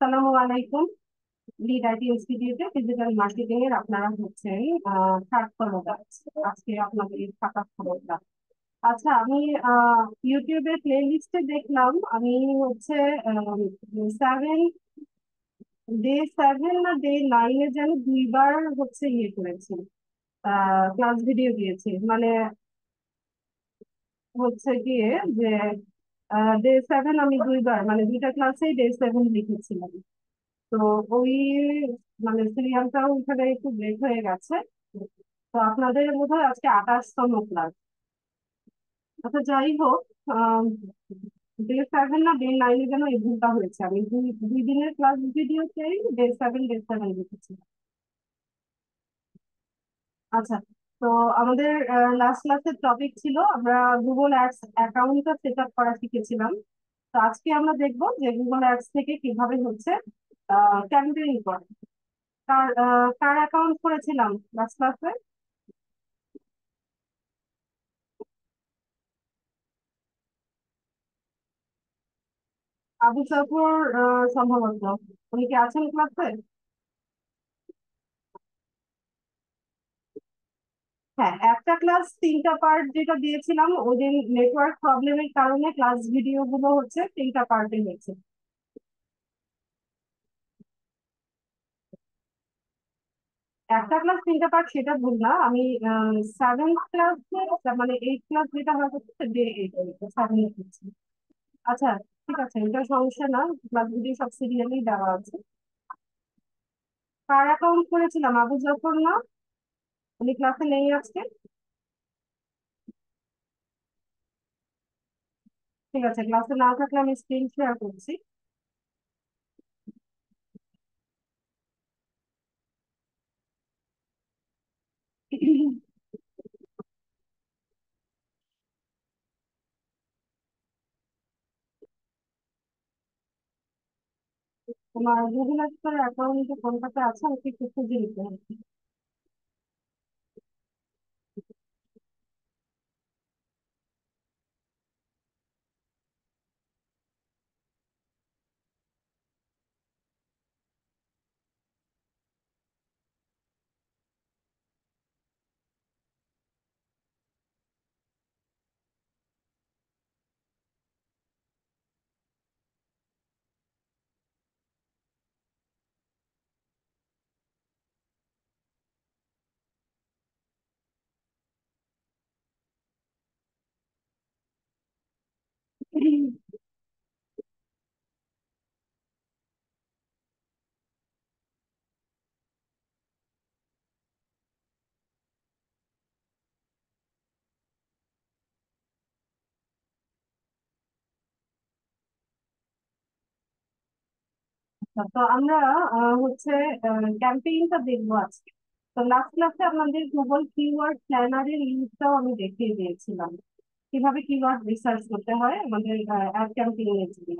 আসসালামু আলাইকুম। Lead IT ইনস্টিটিউটে ডিজিটাল মার্কেটিং এর আপনারা হচ্ছেন সাততম ব্যাচ। আজকে আপনাদের ৭৭তম ব্যাচ। আচ্ছা, আমি ইউটিউবের প্লে লিস্টে দেখলাম, আমি হচ্ছে সেভেন ডে 7 না ডে 9 যেন দুইবার হচ্ছে ইয়ে করেছি, ক্লাস ভিডিও দিয়েছি। মানে হচ্ছে গিয়ে যে ডে 7 আমি দুইবার, মানে দুইটা ক্লাসেই ডে 7 লিখেছিলাম। তো ওই মানে সিরিয়ালটাও ওখানে একটু ব্রেক হয়ে গেছে। তো আপনাদের বোধহয় আজকে 28তম ক্লাস। আচ্ছা, যাই হোক, ডে 7 না ডে 9 যেন এই ভুলটা হয়েছে। আমি দুই দুই দিনের ক্লাস ভিডিওতেই ডে 7 লিখেছি। আচ্ছা, তো আমাদের লাস্ট ক্লাসের টপিক ছিল আমরা গুগল অ্যাডস অ্যাকাউন্টটা সেট আপ করা শিখেছিলাম। তো আজকে আমরা দেখবো যে গুগল অ্যাডস থেকে কিভাবে হচ্ছে ক্যাম্পেইন করে। কার অ্যাকাউন্ট করেছিলাম লাস্ট ক্লাসে? আবু জাফর, সম্ভবত। উনি কি আছেন ক্লাসে? হ্যাঁ, একটা ক্লাস 3টা পার্ট যেটা দিয়েছিলাম ওই দিন নেটওয়ার্ক প্রবলেমের কারণে ক্লাস ভিডিও গুলো হচ্ছে 3টা পার্টে হয়েছে। একটা ক্লাস 3টা পার্ট সেটা ভুল না, আমি 7th ক্লাসে, মানে 8 ক্লাস যেটা হয় হচ্ছে ডে 8 7 হচ্ছে। আচ্ছা, ঠিক আছে, এটা সমস্যা না। ক্লাস ভিডিও সব সিরিয়ালই দেওয়া আছে। কার অ্যাকাউন্ট করেছিলাম? আবু জাফর না? উনি ক্লাসে নেই আজকে। ঠিক আছে, ক্লাসে না থাকলে আমি স্ক্রিন শেয়ার করছি। তোমার গুগল অ্যাপসের অ্যাকাউন্টে কোনটাতে আছে আমাকে একটু খুঁজে নিতে হবে। তো আমরা হচ্ছে ক্যাম্পেইনটা দেখবো আজকে। তো লাস্ট ক্লাসে আপনাদের গুগল কিওয়ার্ড প্ল্যানারের ইউজটাও আমি দেখিয়ে দিয়েছিলাম, কিভাবে কিওয়ার্ড রিসার্চ করতে হয় আমাদের অ্যাড ক্যাম্পেইন এর জন্য।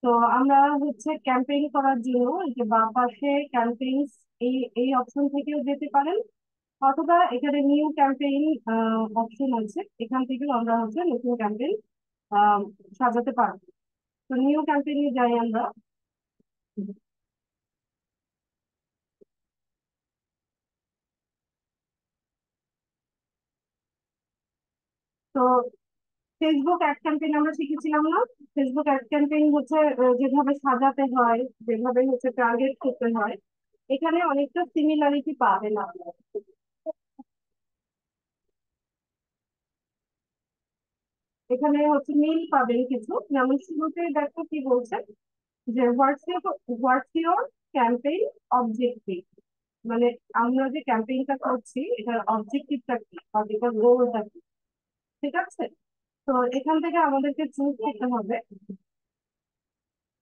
তো আমরা হচ্ছে ক্যাম্পেইন করার জন্য এই যে বাম পাশে ক্যাম্পেইন, এই এই অপশন থেকেও যেতে পারেন, অথবা এখানে নিউ ক্যাম্পেইন অপশন আছে, এখান থেকেও আমরা হচ্ছে নতুন ক্যাম্পেইন সাজাতে পারবো। তো নিউ ক্যাম্পেইনে যাই আমরা। তো ফেসবুক অ্যাড ক্যাম্পেইন আমরা শিখেছিলাম না? ফেসবুক অ্যাড ক্যাম্পেইন হচ্ছে যেভাবে সাজাতে হয়, যেভাবে হচ্ছে টার্গেট করতে হয়, এখানে অনেকটা সিমিলারিটি পাবেন আপনারা। এখানে হচ্ছে মিল পাবেন কিছু, যেমন শুরুতে দেখো কি বলছে যে হোয়াটস ইউর ক্যাম্পেইন অবজেক্টিভ। মানে আমরা যে ক্যাম্পেইনটা করছি এটার অবজেক্টিভটা কি বা এটার গোলটা কি। ঠিক আছে, তো এখান থেকে আমাদেরকে চুজ করতে হবে।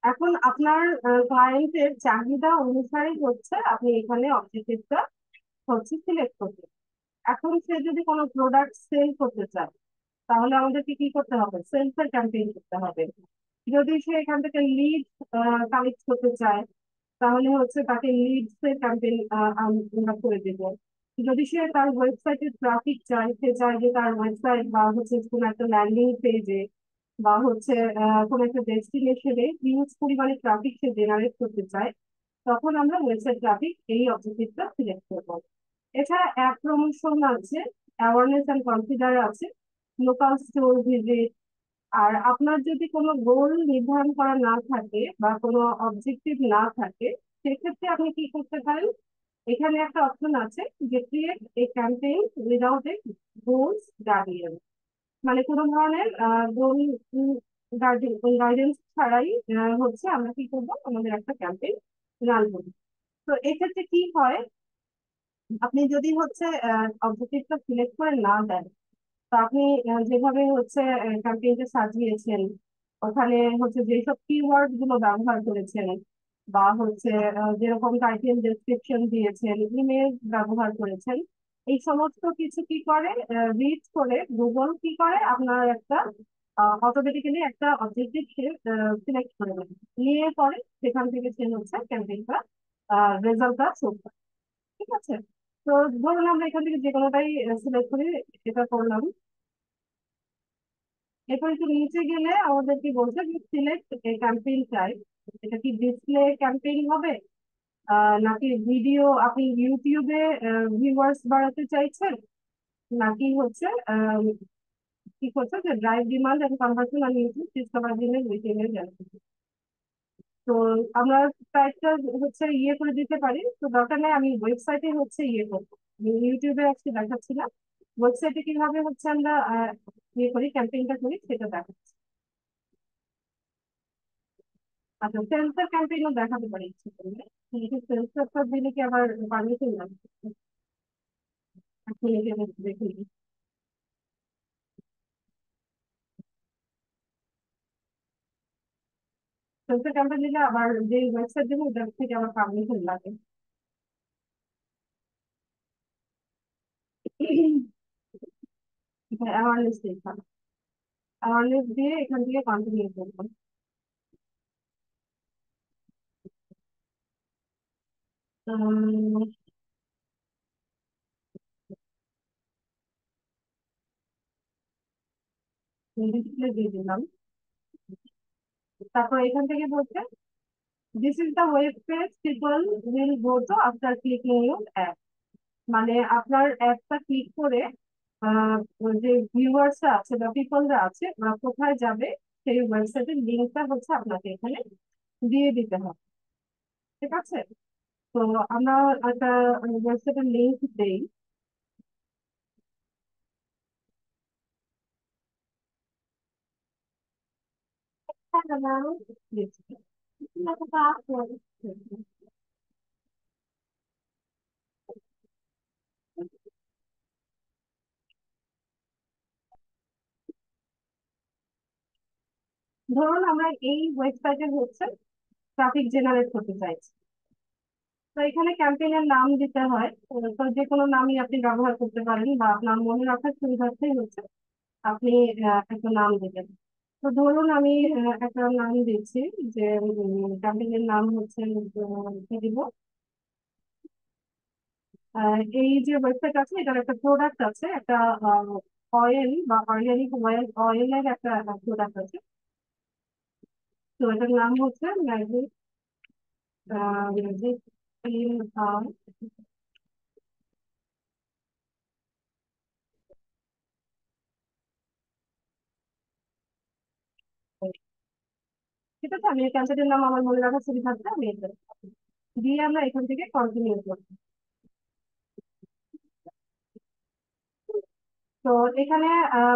এখন আপনার ক্লায়েন্টের চাহিদা অনুসারে হচ্ছে আপনি এখানে অবজেক্টিভটা হচ্ছে সিলেক্ট করবেন। এখন সে যদি কোনো প্রোডাক্ট সেল করতে চায়, তাহলে আমাদেরকে কি করতে হবে? সেলস এর ক্যাম্পেইন করতে হবে। যদি সে এখান থেকে লিড কালেক্ট করতে চায়, তাহলে হচ্ছে তাকে লিডস এর ক্যাম্পেইন আমরা করে দেবো। যদি সে তার ওয়েবসাইটে ট্রাফিক চায়, সে চায় যে তার ওয়েবসাইট বা হচ্ছে কোনো একটা ল্যান্ডিং পেজে বা হচ্ছে কোনো একটা ডেস্টিনেশনে হিউজ পরিমাণে ট্রাফিক সে জেনারেট করতে চায়, তখন আমরা ওয়েবসাইট ট্রাফিক এই অবজেক্টিভটা সিলেক্ট করবো। এছাড়া অ্যাপ প্রমোশন আছে, অ্যাওয়ারনেস এন্ড কনসিডার আছে, লোকাল স্টোর ভিজিট। আর আপনার যদি কোনো গোল নির্ধারণ করা না থাকে বা কোনো অবজেক্টিভ না থাকে, সেক্ষেত্রে আপনি কি করতে পারেন, এখানে একটা অপশন আছে যে create a campaign without a goals guardian. মানে কোনো ধরনের গোল গাইডেন্স ছাড়াই হচ্ছে আমরা কি করবো, আমাদের একটা ক্যাম্পেইন রান করবো। তো এক্ষেত্রে কি হয়, আপনি যদি হচ্ছে অবজেক্টিভটা সিলেক্ট করে না দেন, তো আপনি যেভাবে হচ্ছে ক্যাম্পেইনটা সাজিয়েছেন, ওখানে হচ্ছে যেসব কিওয়ার্ড গুলো ব্যবহার করেছেন, বা হচ্ছে যেরকম টাইটেল ডেসক্রিপশন দিয়েছেন, ইমেজ ব্যবহার করেছেন, এই সমস্ত কিছু কি করে, রিড করে গুগল কি করে আপনার একটা অটোমেটিক্যালি একটা অবজেক্টিভ সে সিলেক্ট করে নেবে, নিয়ে পরে সেখান থেকে সে হচ্ছে ক্যাম্পেইনটা রেজাল্টটা শো করে। ঠিক আছে। তো ধরুন আমরা এখান থেকে যে কোনোটাই সিলেক্ট করে এটা করলাম। এরপর একটু নিচে গেলে আমাদের কি বলছে যে সিলেক্ট ক্যাম্পেইন টাইপ। এটা কি ডিসপ্লে ক্যাম্পেইন হবে, নাকি ভিডিও, আপনি ইউটিউবে ভিউয়ার্স বাড়াতে চাইছেন, নাকি হচ্ছে কি করছে যে drive demand and conversion on YouTube discover দিনের রিটেইলে যাচ্ছে। তো আমরা টাইপটা হচ্ছে ইয়ে করে দিতে পারি, তো দরকার নেই আমি ওয়েবসাইটে হচ্ছে ইয়ে করবো, ইউটিউবে আজকে দেখাচ্ছি না, ওয়েবসাইটে কিভাবে হচ্ছে আমরা ইয়ে করি, ক্যাম্পেইনটা করি সেটা দেখাচ্ছি। আচ্ছা, সেন্সর ক্যাম্পেইনও দেখাতে পারি ইচ্ছে করলে। সেন্সরটা দিলে কি আবার পারমিশন লাগবে? আপনি লিখে দেখে নিন। সেন্সর ক্যাম্পেইন দিলে আবার যে ওয়েবসাইট দেবো ওটার থেকে আবার পারমিশন লাগে। অ্যাওয়ারনেস দিতে, অ্যাওয়ারনেস দিয়ে এখান থেকে কন্টিনিউ করবো। ডিসপ্লে দিয়ে দিলাম। তারপর এখান থেকে বলছে this is the web page people will go to after clicking your app. মানে আপনার অ্যাপটা ক্লিক করে ওই যে ভিউয়ার্সরা আছে বা পিপলরা আছে ওরা কোথায় যাবে, সেই ওয়েবসাইটের লিঙ্কটা হচ্ছে আপনাকে এখানে দিয়ে দিতে হবে। ঠিক আছে। তো আমরা একটা ওয়েবসাইটের লিঙ্ক দেই। ধরুন আমরা এই ওয়েবসাইটে হচ্ছে ট্রাফিক জেনারেট করতে চাইছি, তো এখানে ক্যাম্পেইনের নাম দিতে হয়। তো যে কোনো নামই আপনি ব্যবহার করতে পারেন, বা আপনার মনে রাখার সুবিধার্থেই হচ্ছে আপনি একটা নাম দেবেন। তো ধরুন আমি একটা নাম দিচ্ছি, যে ক্যাম্পেইনের নাম হচ্ছে কি দিব, এই যে ওয়েবসাইট আছে এটার একটা প্রোডাক্ট আছে, একটা অয়েল বা অর্গানিক অয়েলের একটা প্রোডাক্ট আছে। তো এটার নাম হচ্ছে ম্যাজিক, ম্যাজিক ক্লিন। ঠিক আছে, আমি এই ক্যাম্পেইনের নাম আমার মনে রাখার সুবিধার্থে আমি এটা দিয়ে আমরা এখান থেকে কন্টিনিউ করবো। তো এখানে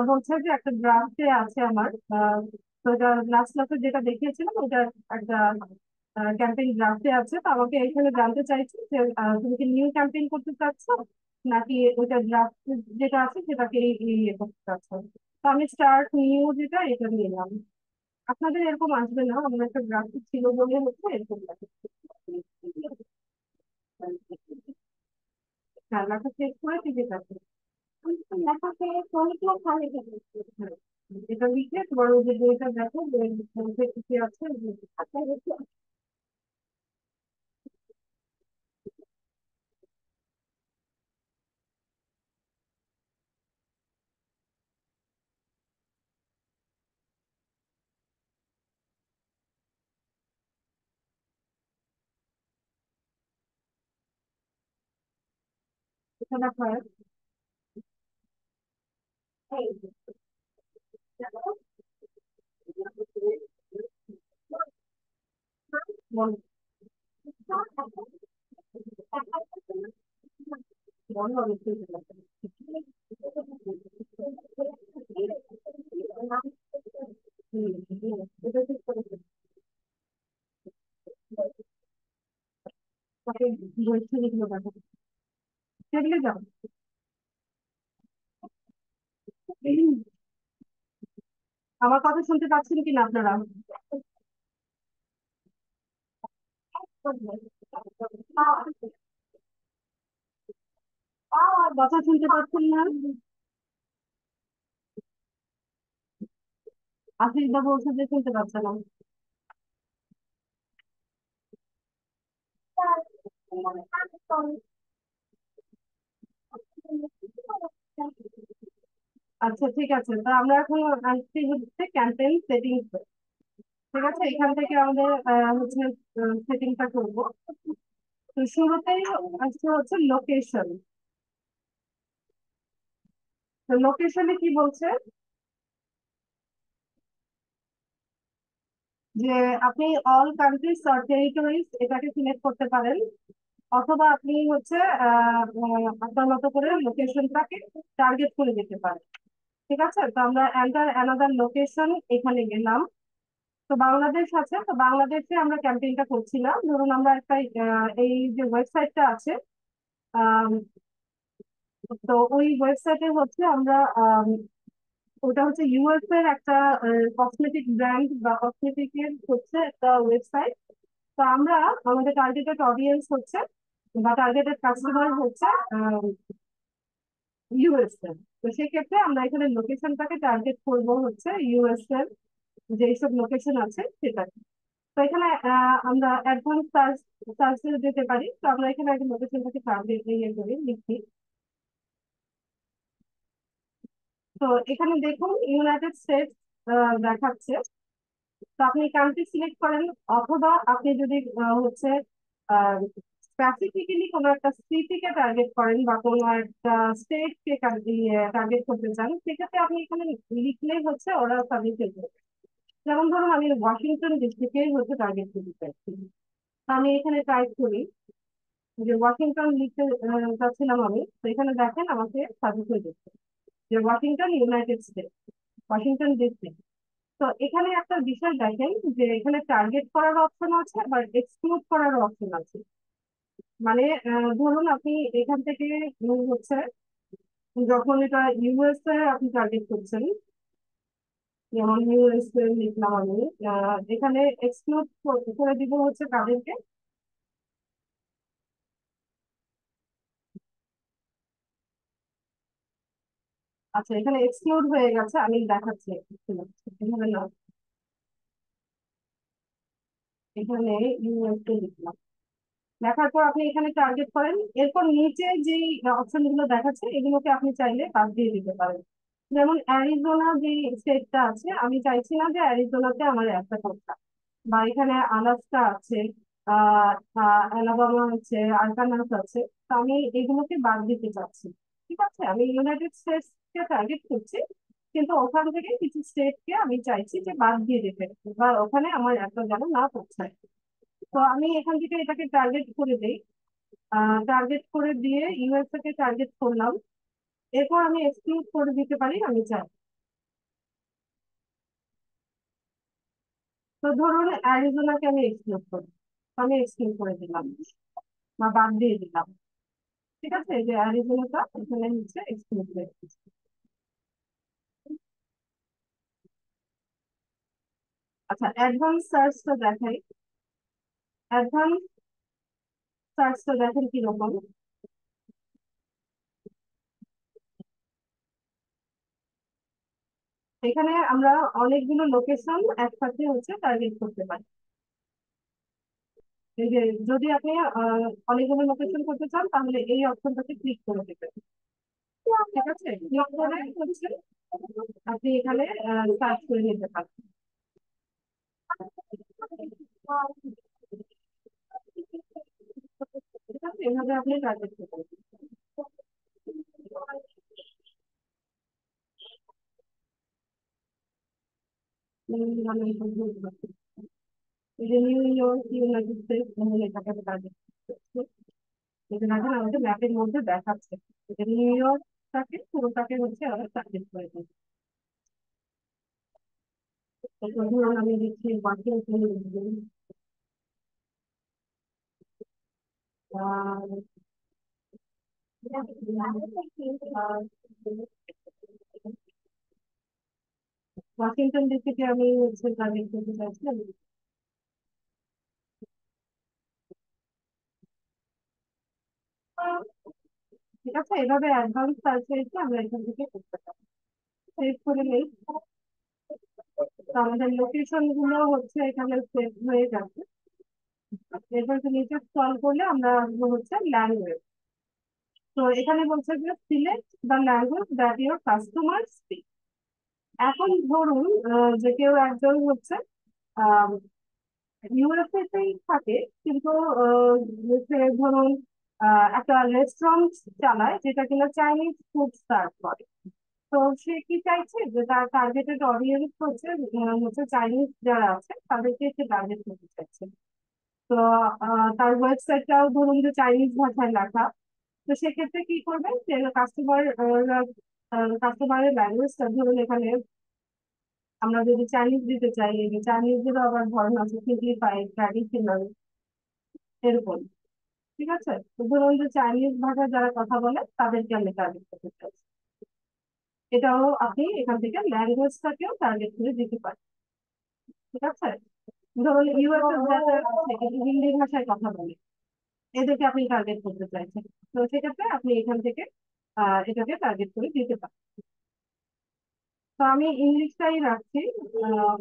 বলছে যে একটা ড্রাফটে আছে আমার, তো এটা লাস্ট ক্লাসে যেটা দেখিয়েছিলাম ওটা একটা ক্যাম্পেইন ড্রাফটে আছে। তো আমাকে এখানে জানতে চাইছি যে তুমি কি নিউ ক্যাম্পেইন করতে চাচ্ছ, নাকি ওইটা ড্রাফট যেটা আছে সেটাকে ইয়ে করতে চাচ্ছ। তো আমি স্টার্ট নিউ যেটা এটা নিলাম। আপনাদের এরকম আসবে না, আমার একটা ড্রাফট ছিল বলে হচ্ছে এরকম লাগে। হ্যাঁ, লেখা চেক করে ঠিক আছে। লেখাকে কোয়ালিটি অফ ভালো থাকে। এটা লিখে তোমার ওই যে বইটা দেখো, বইয়ের মধ্যে কি কি আছে। ব্যাপার। বল- বল হবে কি? এটা ঠিক করেছে। তাকে বলছি যেগুলো দেখা সেগুলো যাও। আমার কথা শুনতে পাচ্ছেন কিনা আপনারা? কথা শুনতে পাচ্ছেন না? আশিস দা বলছে যে শুনতে পাচ্ছে না। আচ্ছা ঠিক আছে, তো আমরা এখন আসছি হচ্ছে ক্যাম্পেইন সেটিংস। ঠিক আছে, এখান থেকে আমাদের হচ্ছে সেটিংটা করবো। তো শুরুতেই আসছে হচ্ছে লোকেশন। তো লোকেশনে কি বলছে যে আপনি অল কান্ট্রিজ আর টেরিটরিজ এটাকে সিলেক্ট করতে পারেন, অথবা আপনি হচ্ছে আপনার মতো করে লোকেশনটাকে টার্গেট করে দিতে পারেন। ঠিক আছে, তো আমরা এন্টার অ্যানাদার লোকেশন এখানে গেলাম। তো বাংলাদেশ আছে, তো বাংলাদেশে আমরা ক্যাম্পেইনটা করছিলাম। ধরুন আমরা একটা এই যে ওয়েবসাইটটা আছে, আম, তো ওই ওয়েবসাইটে হচ্ছে আমরা ওটা হচ্ছে ইউএস এর একটা কসমেটিক ব্র্যান্ড বা কসমেটিকের হচ্ছে একটা ওয়েবসাইট। তো আমরা আমাদের টার্গেটেড অডিয়েন্স হচ্ছে বা টার্গেটেড কাস্টমার হচ্ছে ইউএস এর। তো সেক্ষেত্রে আমরা এখানে লোকেশনটাকে টার্গেট করব হচ্ছে ইউএস এর যেসব লোকেশন আছে সেটা। তো এখানে আমরা অ্যাডভান্স সার্চে যেতে পারি। তো আমরা এখানে একটা লোকেশনটাকে টার্গেট ইয়ে করি লিখি। তো এখানে দেখুন ইউনাইটেড স্টেটস দেখাচ্ছে। তো আপনি কান্ট্রি সিলেক্ট করেন, অথবা আপনি যদি হচ্ছে স্পেসিফিক্যালি কোনো একটা সিটিকে টার্গেট করেন বা কোনো একটা স্টেটকে টার্গেট করতে চান, সেক্ষেত্রে আপনি এখানে লিখলেই হচ্ছে ওরা সাজেস্ট করবে। যেমন ধরুন আমি ওয়াশিংটন ডিস্ট্রিক্টেই হচ্ছে টার্গেট করতে চাইছি। তো আমি এখানে টাইপ করি যে ওয়াশিংটন লিখতে চাচ্ছিলাম আমি। তো এখানে দেখেন আমাকে সাজেস্ট হয়ে যাচ্ছে যে Washington United state, Washington district. তো এখানে একটা বিষয় দেখেন যে এখানে টার্গেট করার অপশন আছে আবার এক্সক্লুড করার অপশন আছে। মানে ধরুন আপনি এখান থেকে হচ্ছে যখন এটা ইউএসএ আপনি টার্গেট করছেন, যেমন ইউএসএ লিখলাম আমি, এখানে এক্সক্লুড করে দিব হচ্ছে কাদেরকে। আচ্ছা এখানে এক্সক্লুড হয়ে গেছে, আমি দেখাচ্ছি। এখানে না, এখানে ইউএসএ লিখলাম। দেখার পর আপনি এখানে টার্গেট করেন, এরপর নিচে যে অপশন গুলো দেখাচ্ছে এগুলোকে আপনি চাইলে বাদ দিয়ে দিতে পারেন। যেমন অ্যারিজোনা যে স্টেটটা আছে, আমি চাইছি না যে অ্যারিজোনাতে আমার একটা করতে, বা এখানে আলাস্কা আছে, অ্যালাবামা আছে, আরকানসাস আছে। তো আমি এগুলোকে বাদ দিতে চাচ্ছি। ঠিক আছে, আমি ইউনাইটেড স্টেটস কে টার্গেট করছি, কিন্তু ওখান থেকে কিছু স্টেটকে আমি চাইছি যে বাদ দিয়ে দিতে, বা ওখানে আমার একটা যেন না পৌঁছায়। তো আমি এখান থেকে এটাকে টার্গেট করে দিই। টার্গেট করে দিয়ে ইউএসএ কে টার্গেট করলাম। এরপর আমি এক্সক্লুড করে দিতে পারি আমি চাই। তো ধরুন অ্যারিজোনাকে আমি এক্সক্লুড করি, আমি এক্সক্লুড করে দিলাম বা বাদ দিয়ে দিলাম। ঠিক আছে, যে অ্যারিজোনাটা এখানে হচ্ছে এক্সক্লুড হয়ে গেছে। আচ্ছা অ্যাডভান্স সার্চটা দেখাই। অ্যাডভান্স সার্চটা দেখেন কিরকম। এখানে আমরা অনেকগুলো লোকেশন একসাথে হচ্ছে টার্গেট করতে পারি। এই যে যদি আপনি অনেকগুলো লোকেশন করতে চান তাহলে এই অপশনটাতে ক্লিক করে দেবেন। ঠিক আছে, ক্লিক করে হচ্ছে আপনি এখানে সার্চ করে নিতে পারেন। ঠিক আছে, এভাবে আপনি টার্গেট করতে পারেন। আমি এটা বলতে পারছি না। এই যে নিউ ইয়র্ক, ইউনাইটেড স্টেটস, এটাকে টার্গেট করছে। এটা দেখেন আমাদের ম্যাপের মধ্যে দেখাচ্ছে যে নিউ ইয়র্কটাকে পুরোটাকে হচ্ছে আমরা টার্গেট করে দিচ্ছি। ধরুন আমি দিচ্ছি ওয়াশিংটন ডিসি, ওয়াশিংটন ডিসিকে আমি হচ্ছে টার্গেট করতে চাইছি। ঠিক আছে, এভাবে অ্যাডভান্স সার্চ হয়েছে আমরা এখান থেকে করতে পারি। সেভ করে নেই, তো আমাদের লোকেশন গুলো হচ্ছে এখানে সেভ হয়ে যাচ্ছে। এরপর নিচে স্ক্রল করলে আমরা আসবো হচ্ছে ল্যাঙ্গুয়েজ। তো এখানে বলছে যে select the language that your customer speak. এখন ধরুন যে কেউ একজন হচ্ছে ইউএসএ তেই থাকে, কিন্তু সে ধরুন একটা রেস্টুরেন্ট চালায় যেটা কিনা চাইনিজ ফুড সার্ভ করে। তো সে কি চাইছে যে তার টার্গেটেড অডিয়েন্স হচ্ছে হচ্ছে চাইনিজ যারা আছে তাদেরকে সে টার্গেট করতে চাইছে। তো তার ওয়েবসাইটটাও ধরুন যে চাইনিজ ভাষায় লেখা। তো সেক্ষেত্রে কি করবে, যে কাস্টমারের ল্যাঙ্গুয়েজটা ধরুন এখানে আমরা যদি চাইনিজ দিতে চাই, এই যে চাইনিজেরও আবার ধরন আছে সিম্পলিফাইড, ট্র্যাডিশনাল, এরকম। ঠিক আছে, তো ধরুন যে চাইনিজ ভাষায় যারা কথা বলে তাদেরকে আমি টার্গেট করতে চাই। এটাও আপনি এখান থেকে ল্যাঙ্গুয়েজটাকেও টার্গেট করে দিতে পারেন। ঠিক আছে, ধরুন ইউএসএ যারা থেকে হিন্দি ভাষায় কথা বলে এদেরকে আপনি টার্গেট করতে চাইছেন। তো সেক্ষেত্রে আপনি এখান থেকে এটাকে টার্গেট করে দিতে পারেন। তো আমি ইংলিশটাই রাখছি। আহ,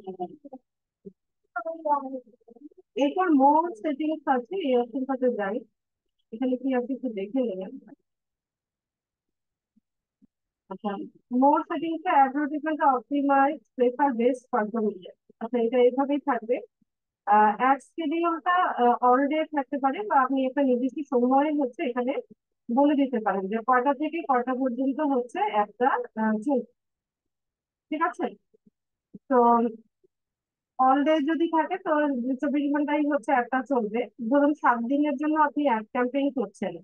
এরপর মোর সেটিংস আছে, এই অপশনটাতে যাই। এখানে কি আপনি একটু দেখে নেবেন। আচ্ছা, মোর সেটিংসে advertisement optimize prefer best performance. আচ্ছা, এটা এইভাবেই থাকবে। অ্যাড শিডিউলটা অল ডে থাকতে পারে, বা আপনি একটা নির্দিষ্ট সময় হচ্ছে এখানে বলে দিতে পারেন যে কয়টা থেকে কয়টা পর্যন্ত হচ্ছে একটা চলবে। ঠিক আছে, তো অল ডে যদি থাকে তো 24 ঘন্টাই হচ্ছে একটা চলবে। ধরুন 7 দিনের জন্য আপনি অ্যাড ক্যাম্পেইন করছেন,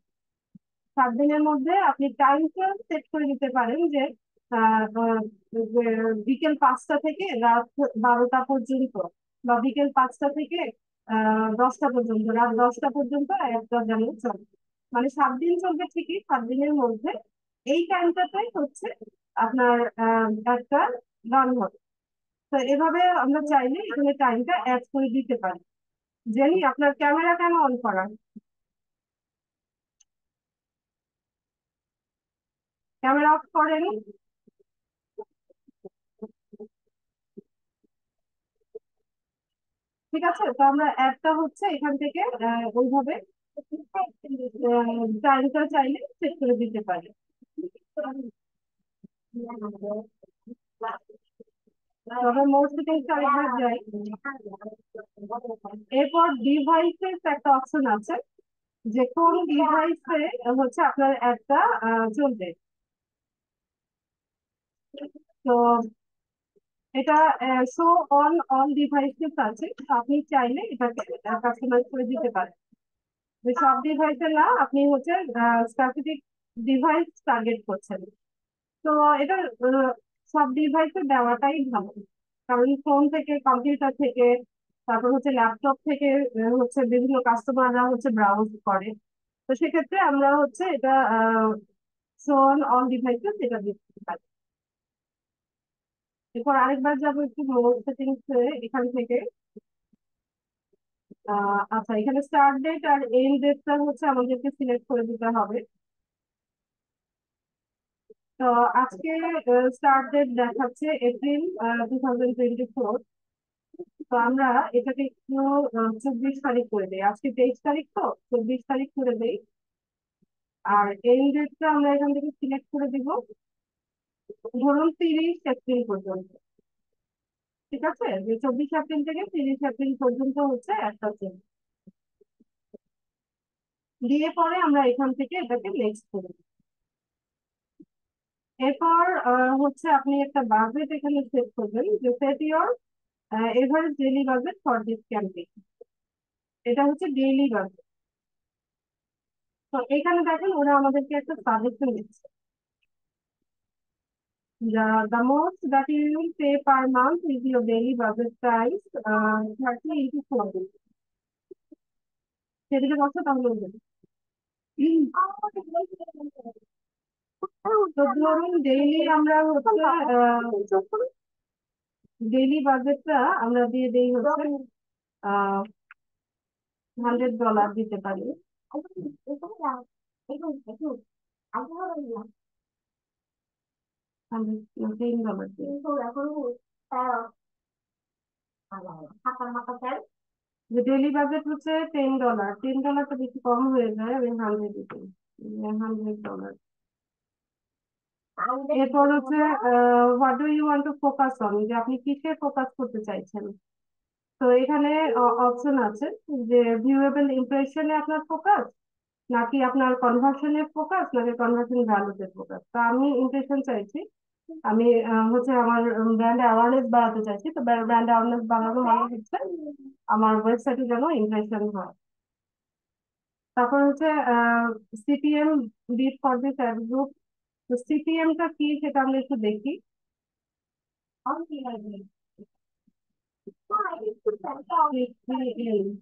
7 দিনের মধ্যে আপনি টাইমটা সেট করে দিতে পারেন যে আহ, আহ, যে বিকেল 5টা থেকে রাত 12টা পর্যন্ত, বা বিকেল 5টা থেকে 10টা পর্যন্ত, রাত 10টা পর্যন্ত একটা যেন চলে। মানে 7 দিন চলবে ঠিকই, 7 দিনের মধ্যে এই টাইমটাতেই হচ্ছে আপনার একটা রান হবে। তো এভাবে আমরা চাইলে এখানে টাইমটা অ্যাড করে দিতে পারি। জেনি, আপনার ক্যামেরা কেন অন করা? ক্যামেরা অফ করেন? ঠিক আছে, তো আমরা অ্যাপটা হচ্ছে এখান থেকে ওইভাবে টাইমটা চাইলে সেট করে দিতে পারি। তবে মোর সেটিংস আরেকবার যাই। এরপর ডিভাইসের একটা অপশন আছে, যে কোন ডিভাইসে হচ্ছে আপনার অ্যাপটা চলবে। তো এটা শো অন অল ডিভাইসেস আছে, তো আপনি চাইলে এটাকে কাস্টমাইজ করে দিতে পারেন যে সব ডিভাইসে না, আপনি হচ্ছে স্পেসিফিক ডিভাইস টার্গেট করছেন। তো এটা আহ, সব ডিভাইসে দেওয়াটাই ভালো, কারণ ফোন থেকে, কম্পিউটার থেকে, তারপর হচ্ছে ল্যাপটপ থেকে হচ্ছে বিভিন্ন কাস্টমাররা হচ্ছে ব্রাউজ করে। তো সেক্ষেত্রে আমরা হচ্ছে এটা শো অন অল ডিভাইসে সেটা দিতে পারি। এরপর আরেকবার যাবো একটু মোবাইল সেটিংস, এখান থেকে আচ্ছা, এখানে স্টার্ট ডেট আর এন্ড ডেটটা হচ্ছে আমাদেরকে সিলেক্ট করে দিতে হবে। তো আজকে স্টার্ট ডেট দেখাচ্ছে এপ্রিল 2024। তো আমরা এটাকে একটু 24 তারিখ করে দেই, আজকে 23 তারিখ, তো 24 তারিখ করে দেই। আর এন্ড ডেটটা আমরা এখান থেকে সিলেক্ট করে দিব ধরুন 30 এপ্রিল পর্যন্ত। ঠিক আছে, যে 24 এপ্রিল থেকে 30 এপ্রিল পর্যন্ত হচ্ছে একটা চেন দিয়ে পরে আমরা এখান থেকে এটাকে নেক্সট করে দিই। এরপর হচ্ছে আপনি একটা বাজেট এখানে সেট করবেন, যে set your average daily budget for this campaign, এটা হচ্ছে ডেইলি বাজেট। তো এখানে দেখেন ওরা আমাদেরকে একটা সাজেশন দিচ্ছে, the most that you will pay per month is your daily budget price, 30 into 4 সেদিকে বছর তাহলে বলবেন। তো ধরুন ডেইলি আমরা হচ্ছে ডেইলি বাজেটটা আমরা দিয়ে দেই হচ্ছে আহ $100 দিতে পারি। 10 ডলার যে ডেইলি বাজেট হচ্ছে $10, $10 বেশি কম হয়ে যায়, আমি 100 দিতে, $100। এরপর হচ্ছে what do you want to focus on, যে আপনি কিসে ফোকাস করতে চাইছেন। তো এখানে অপশন আছে যে ভিউয়েবল ইমপ্রেশনে আপনার ফোকাস, নাকি আপনার কনভার্সনে ফোকাস, নাকি কনভার্সন ভ্যালুতে ফোকাস। তো আমি ইমপ্রেশন চাইছি, আমি হচ্ছে আমার ব্র্যান্ড অ্যাওয়ারনেস বাড়াতে চাইছি। তো ব্র্যান্ড অ্যাওয়ারনেস বাড়ানো মানে হচ্ছে আমার ওয়েবসাইটে যেন ইমপ্রেশন হয়। তারপর হচ্ছে CPM bid for this ad group. তো সিপিএমটা কি সেটা আমরা একটু দেখি। CPM,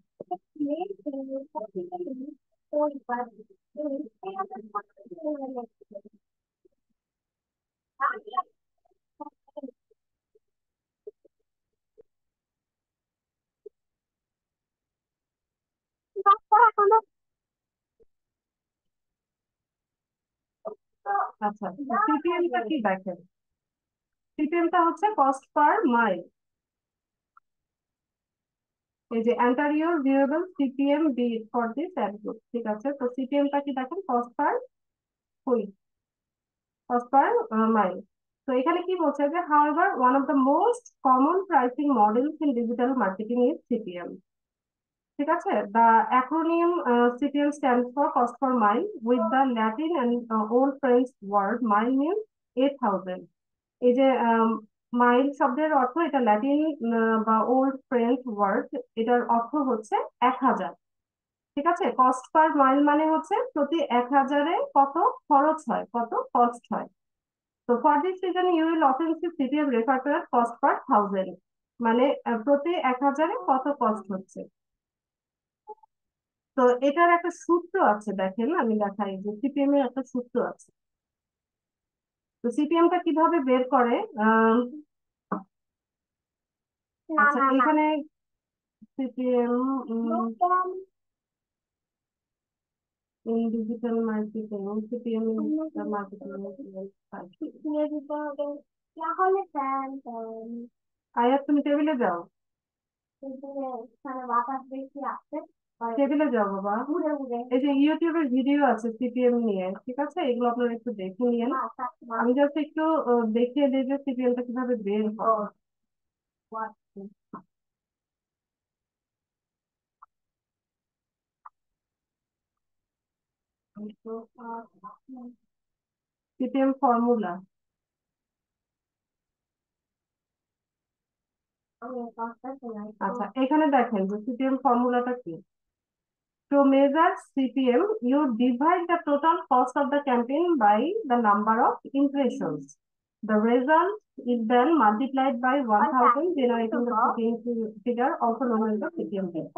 আচ্ছা সিপিএমটা কি দেখেন, সিপিএমটা হচ্ছে কস্ট পার মাইল। এই যে enter your viewable CPM bid for this ad group, ঠিক আছে। তো সিপিএমটা কি দেখেন, কস্ট পার কুইক, কস্ট পার মাইল। তো এখানে কি বলছে যে however one of the most common pricing models in digital marketing is CPM, ঠিক আছে। the acronym CPM stands for cost per mile, with the Latin and old French word mile means 8,000। এই যে mile শব্দের অর্থ, এটা Latin বা old French word, এটার অর্থ হচ্ছে 1,000, ঠিক আছে। কস্ট পার মাইল মানে হচ্ছে প্রতি 1,000-এ কত খরচ হয়, কত কস্ট হয়। তো for this reason you will often see CPM refer to as cost per thousand, মানে প্রতি 1,000-এ কত কস্ট হচ্ছে। তো এটার একটা সূত্র আছে, দেখেন আমি দেখাই যে সিপিএম এর একটা সূত্র আছে। তো সিপিএমটা কিভাবে বের করে, আহ আচ্ছা এখানে CPM in digital marketing, CPM in digital marketing আয়াত তুমি টেবিলে যাও, টেবিলে যাও বাবা। এই যে ইউটিউবের ভিডিও আছে সিপিএম নিয়ে, ঠিক আছে, এগুলো আপনারা একটু দেখে নিয়েন। আমি জাস্ট একটু দেখিয়ে দিই যে সিপিএমটা কিভাবে বের হয়। সিপিএম ফর্মুলা, আচ্ছা এখানে দেখেন যে সিপিএম ফর্মুলাটা কি। To measure CPM, you divide the total cost of the campaign by the number of impressions. The result is then multiplied by 1,000, generating the CPM figure, also known as the CPM rate.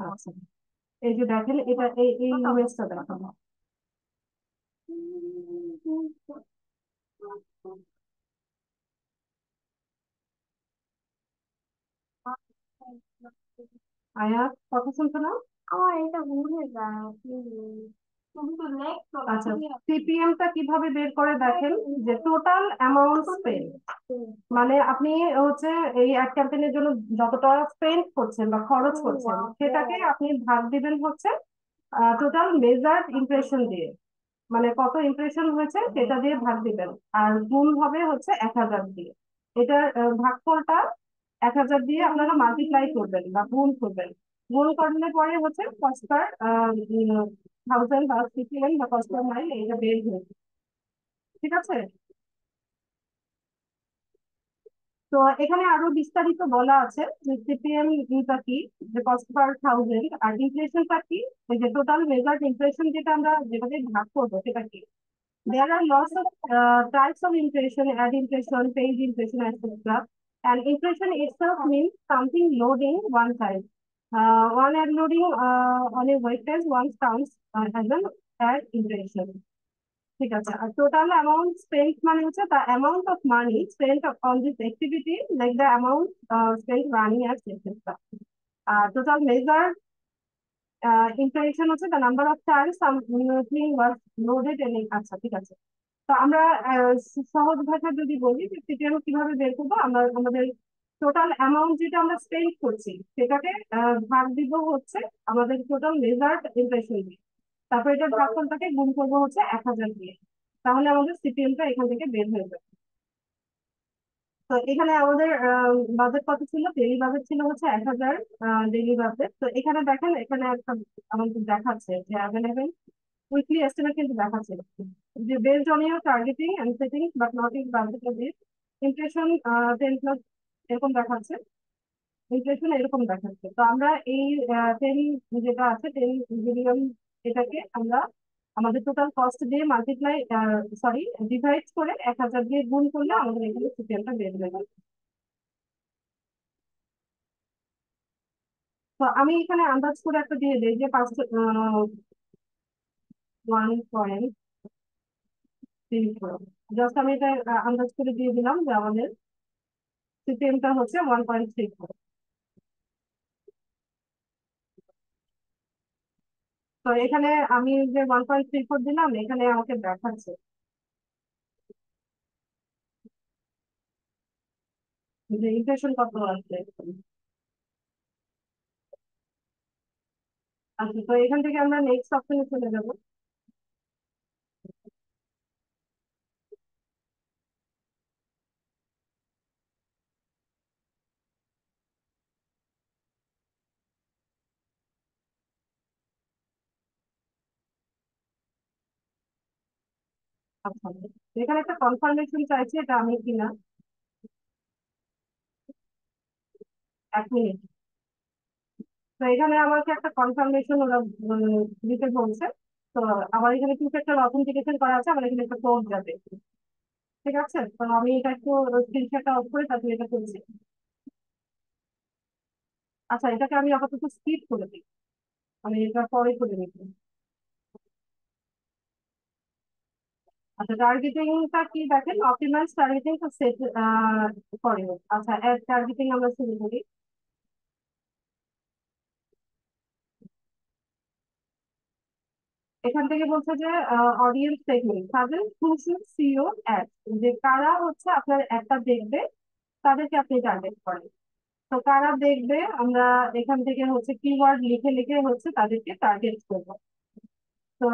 আচ্ছা এই যে দেখেন, এটা এই ইমেজটা দেখাবো। আয়াত কথা শুনছো না? আমার এটা ভুলে যায়। আচ্ছা সিপিএমটা কিভাবে বের করে দেখেন, যে টোটাল অ্যামাউন্ট স্পেন্ড, মানে আপনি হচ্ছে এই অ্যাড ক্যাম্পেইনের জন্য যতটা স্পেন্ড করছেন বা খরচ করছেন, সেটাকে আপনি ভাগ দিবেন হচ্ছে টোটাল মেজার্ড ইমপ্রেশন দিয়ে, মানে কত ইমপ্রেশন হয়েছে সেটা দিয়ে ভাগ দিবেন, আর গুণ হবে হচ্ছে 1,000 দিয়ে। এটার ভাগফলটা 1,000 দিয়ে আপনারা মাল্টিপ্লাই করবেন বা গুণ করবেন। গুণ করলে পরে হচ্ছে কস্ট পার থাউজেন্ড বা সিপিএম বা কস্ট পার মাইল এটা বের হয়েছে, ঠিক আছে। তো এখানে আরো বিস্তারিত বলা আছে যে সিপিএম টা কি, যে কস্ট পার থাউজেন্ড, আর ইনফ্লেশনটা কি, এই যে টোটাল মেজার্ড ইনফ্লেশন যেটা আমরা যেটাকে ভাগ করবো সেটা কি। There are lots of types of inflation, ad inflation, paid inflation, etc. And inflation itself means something loading one side. One ad loading on a weightage one counts as an ad inflation. ঠিক আছে, আর total amount spent মানে হচ্ছে the amount of money spent on this activity, like the amount spent running as etc. Total measure inflation হচ্ছে the number of times something was loaded in it. আচ্ছা ঠিক আছে। তো আমরা সহজ ভাষা যদি বলি যে সিপিএম কিভাবে বের করবো, আমরা আমাদের টোটাল অ্যামাউন্ট যেটা আমরা স্পেন্ড করছি সেটাকে ভাগ দিব হচ্ছে আমাদের টোটাল রেজাল্ট ইমপ্রেশন দিয়ে, তারপর এটার ভাগফলটাকে গুণ করবো হচ্ছে 1000 দিয়ে, তাহলে আমাদের সিপিএমটা এখান থেকে বের হয়ে যাবে। তো এখানে আমাদের বাজেট কত ছিল, ডেইলি বাজেট ছিল হচ্ছে 1000 ডেইলি বাজেট। তো এখানে দেখেন, এখানে একটা আমাদের দেখাচ্ছে যে অ্যাভেলেবেল উইকলি এস্টিমেট কিন্তু দেখাচ্ছে যে based on your targeting and setting but not in budget of this inflation 10 plus এরকম দেখাচ্ছে, ইনফ্লেশন এরকম দেখাচ্ছে। তো আমরা এই 10 যেটা আছে 10 বিলিয়ন, এটাকে আমরা আমাদের টোটাল কস্ট দিয়ে মাল্টিপ্লাই, সরি ডিভাইড করে 1000 দিয়ে গুণ করলে আমাদের এখানে সিপিএমটা বের হয়ে যাবে। তো আমি এখানে আন্দাজ করে একটা দিয়ে দিই যে 1.34, জাস্ট আমি এটা আন্দাজ করে দিয়ে দিলাম যে আমাদের সিপিএমটা হচ্ছে 1.34। তো এখানে আমি যে 1.34 দিলাম, এখানে আমাকে দেখাচ্ছে যে ইনফ্লেশন কত আসছে। আচ্ছা, তো এখান থেকে আমরা নেক্সট অপশনে চলে যাব। আচ্ছা, এখানে একটা কনফার্মেশন চাইছে, এটা আমি কিনা। 1 মিনিট। তো এখানে আমাকে একটা কনফার্মেশন ওরা দিতে বলছে। তো আমার এখানে কিছু একটা অথেন্টিকেশন করা আছে, আমার এখানে একটা কোড যাবে। ঠিক আছে, তো আমি এটা একটু স্ক্রিনশটটা অফ করে তারপরে এটা করছি। আচ্ছা, এটাকে আমি আপাতত স্কিপ করে দিই, আমি এটা পরে করে নিচ্ছি। আচ্ছা, টার্গেটিংটা কি দেখেন, অপটিমাইজ টার্গেটিং তো সেট করে। আচ্ছা, অ্যাড টার্গেটিং আমরা শুরু করি। এখান থেকে বলছে যে audience segment suggest who should see your add, যে কারা হচ্ছে আপনার অ্যাডটা দেখবে, তাদেরকে আপনি টার্গেট করেন। তো কারা দেখবে, আমরা এখান থেকে হচ্ছে কিওয়ার্ড লিখে লিখে হচ্ছে তাদেরকে টার্গেট করবো। তো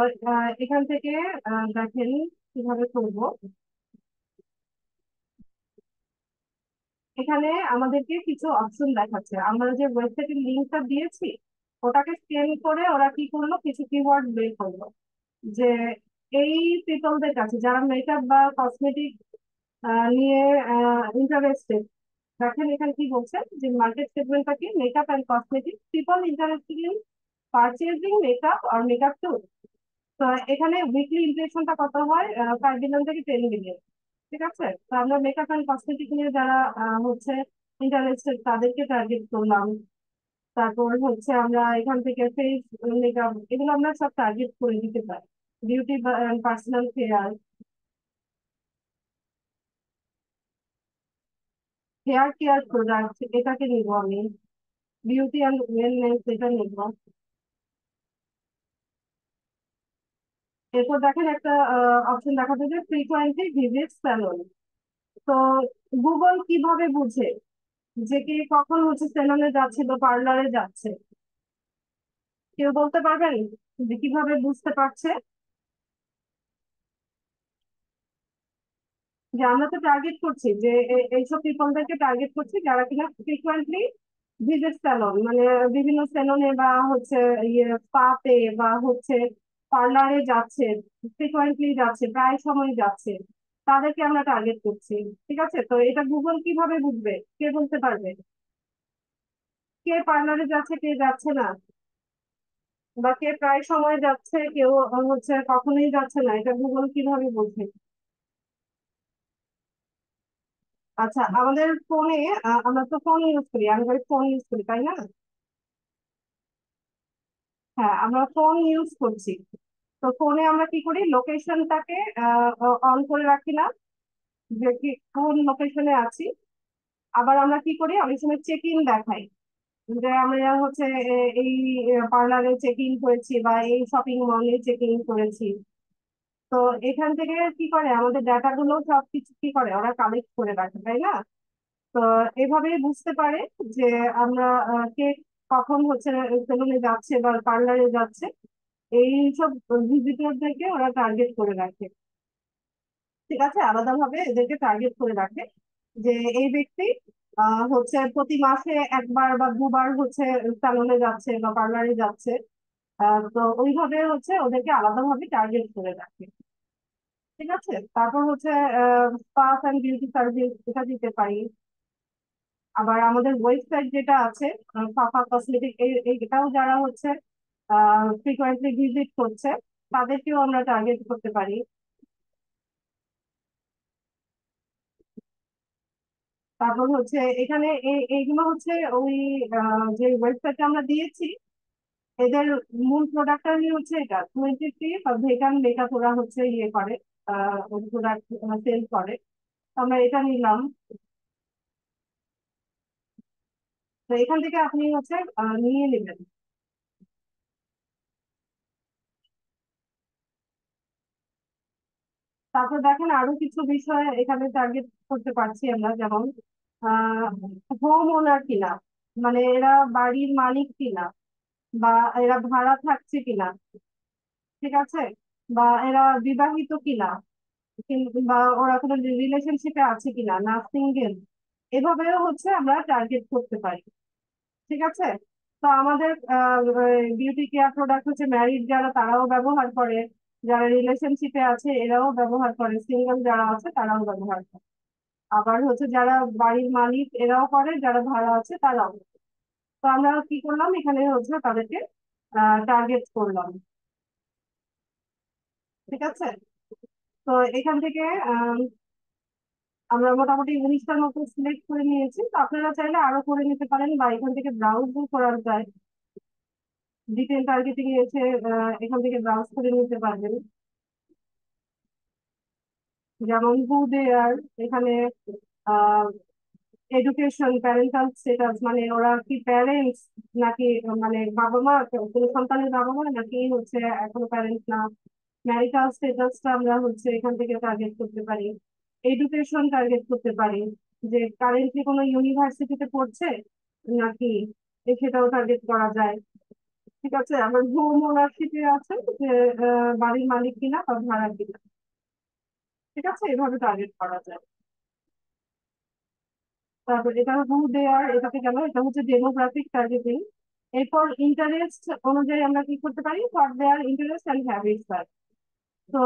এখান থেকে দেখেন কিভাবে করবো। এখানে আমাদেরকে কিছু অপশন দেখাচ্ছে, আমরা যে ওয়েবসাইটের লিঙ্কটা দিয়েছি ওটাকে স্ক্যান করে ওরা কি করলো, কিছু কিওয়ার্ড বের করলো যে এই পিপলদের কাছে যারা মেকআপ বা কসমেটিক নিয়ে ইন্টারেস্টেড। দেখেন এখানে কি বলছে যে মার্কেট সেগমেন্টটা কি, makeup and cosmetic people interested in purchasing makeup আর মেকআপ টুল। তো এখানে উইকলি ইমপ্রেশনটা কত হয়, 5 বিলিয়ন থেকে 10 বিলিয়ন। ঠিক আছে, তো আমরা মেকআপ অ্যান্ড কসমেটিক নিয়ে যারা হচ্ছে ইন্টারেস্টেড তাদেরকে টার্গেট করলাম। তারপর হচ্ছে আমরা এখান থেকে ফেস মেকআপ এগুলো আমরা সব টার্গেট করে দিতে পারি। Beauty personal care, hair care product এটাকে নিবো আমি। বিউটি অ্যান্ড ওয়েলনেস এটা নিবো। এরপর দেখেন একটা অপশন দেখাচ্ছে যে ফ্রিকোয়েন্টলি ভিজিট স্যালন। তো গুগল কিভাবে বুঝে যে কে কখন হচ্ছে সেলুনে যাচ্ছে বা পার্লারে যাচ্ছে, কেউ বলতে পারবেন যে কিভাবে বুঝতে পারছে? যে আমরা তো টার্গেট করছি যে এইসব পিপলদেরকে টার্গেট করছি যারা কিনা ফ্রিকুয়েন্টলি ভিজিট স্যালন, মানে বিভিন্ন সেলুনে বা হচ্ছে ইয়ে স্পাতে বা হচ্ছে পার্লারে যাচ্ছে, ফ্রিকুয়েন্টলি যাচ্ছে, প্রায় সময় যাচ্ছে। তাদেরকে আমরা টার্গেট করছি। ঠিক আছে, তো এটা গুগল কিভাবে বুঝবে? কে বলতে পারবে? কে পার্লারে যাচ্ছে, কে যাচ্ছে না, বা কে প্রায় সময় যাচ্ছে, কেউ হচ্ছে কখনোই যাচ্ছে না, এটা গুগল কিভাবে বুঝবে? আচ্ছা, আমাদের ফোনে, আমরা তো ফোন ইউজ করি, অ্যান্ড্রয়েড ফোন ইউজ করি, তাই না? হ্যাঁ, আমরা ফোন ইউজ করছি। তো ফোনে আমরা কি করি, লোকেশনটাকে অন করে রাখি না, যে কি কোন লোকেশনে আছি। আবার আমরা কি করি, অনেক সময় চেক ইন দেখাই, যে আমরা হচ্ছে এই পার্লারে চেক ইন করেছি বা এই শপিং মলে চেক ইন করেছি। তো এখান থেকে কি করে, আমাদের ডাটা গুলো সবকিছু কি করে, ওরা কালেক্ট করে রাখে, তাই না? তো এভাবেই বুঝতে পারে যে আমরা কে কখন হচ্ছে সেলুনে যাচ্ছে বা পার্লারে যাচ্ছে। এই সব ভিজিটরদেরকে ওরা টার্গেট করে রাখে। ঠিক আছে, আলাদাভাবে এদেরকে টার্গেট করে রাখে, যে এই ব্যক্তি হচ্ছে প্রতি মাসে একবার বা দুবার হচ্ছে স্যালনে যাচ্ছে বা পার্লারে যাচ্ছে। তো ওইভাবে হচ্ছে ওদেরকে আলাদাভাবে টার্গেট করে রাখে। ঠিক আছে, তারপর হচ্ছে স্পা অ্যান্ড বিউটি সার্ভিস, এটা দিতে পারি। আবার আমাদের ওয়েবসাইট যেটা আছে, ফাফা কসমেটিক, এটাও যারা হচ্ছে ফ্রিকোয়েন্টলি ভিজিট করছে, তাদেরকেও আমরা টার্গেট করতে পারি। তারপর হচ্ছে এখানে এইগুলো হচ্ছে ওই যে ওয়েবসাইটটা আমরা দিয়েছি, এদের মূল প্রোডাক্টটাই হচ্ছে এটা 23 বা ভেগান মেকআপ, ওরা হচ্ছে ইয়ে করে, প্রোডাক্ট সেল করে। আমরা এটা নিলাম। তো এখান থেকে আপনি হচ্ছে নিয়ে নেবেন। তারপর দেখেন আরো কিছু বিষয় এখানে টার্গেট করতে পারছি আমরা, যেমন হোম ওনার কিনা, মানে এরা বাড়ির মালিক কিনা, বা এরা ভাড়া থাকছে কিনা। ঠিক আছে, বা এরা বিবাহিত কিনা, বা ওরা কোনো রিলেশনশিপে আছে কিনা, না সিঙ্গেল। এভাবেও হচ্ছে আমরা টার্গেট করতে পারি। ঠিক আছে, তো আমাদের বিউটি কেয়ার প্রোডাক্ট হচ্ছে ম্যারিড যারা তারাও ব্যবহার করে, যারা রিলেশনশিপে আছে এরাও ব্যবহার করে, সিঙ্গেল যারা আছে তারাও ব্যবহার করে। আবার হচ্ছে যারা বাড়ির মালিক এরাও করে, যারা ভাড়া আছে তারাও। তো আমরা কি করলাম, এখানে হচ্ছে তাদেরকে টার্গেট করলাম। ঠিক আছে, তো এখান থেকে আমরা মোটামুটি 19টার মতো সিলেক্ট করে নিয়েছি। তো আপনারা চাইলে আরো করে নিতে পারেন, বা এখান থেকে ব্রাউজ করা যায়। ডিটেল টার্গেটিং এসে এখান থেকে ব্রাউজ করে নিতে পারবেন। যেমন হু দে আর, এখানে এডুকেশন, প্যারেন্টাল স্ট্যাটাস, মানে ওরা কি প্যারেন্টস নাকি, মানে বাবা মা, কোনো সন্তানের বাবা মা নাকি হচ্ছে এখনো প্যারেন্ট না। ম্যারিটাল স্ট্যাটাসটা আমরা হচ্ছে এখান থেকে টার্গেট করতে পারি। এডুকেশন টার্গেট করতে পারি, যে কারেন্টলি কোনো ইউনিভার্সিটিতে পড়ছে নাকি, সেটাও টার্গেট করা যায়। ঠিক আছে, আবার হোম ওনারশিপে আছে, যে বাড়ির মালিক কিনা বা ভাড়া কিনা। ঠিক আছে, এভাবে টার্গেট করা যায়। তারপর এটা হু দেয়ার, এটাতে গেল, এটা হচ্ছে ডেমোগ্রাফিক টার্গেটিং। এরপর ইন্টারেস্ট অনুযায়ী আমরা কি করতে পারি, what their interest and habits are. তো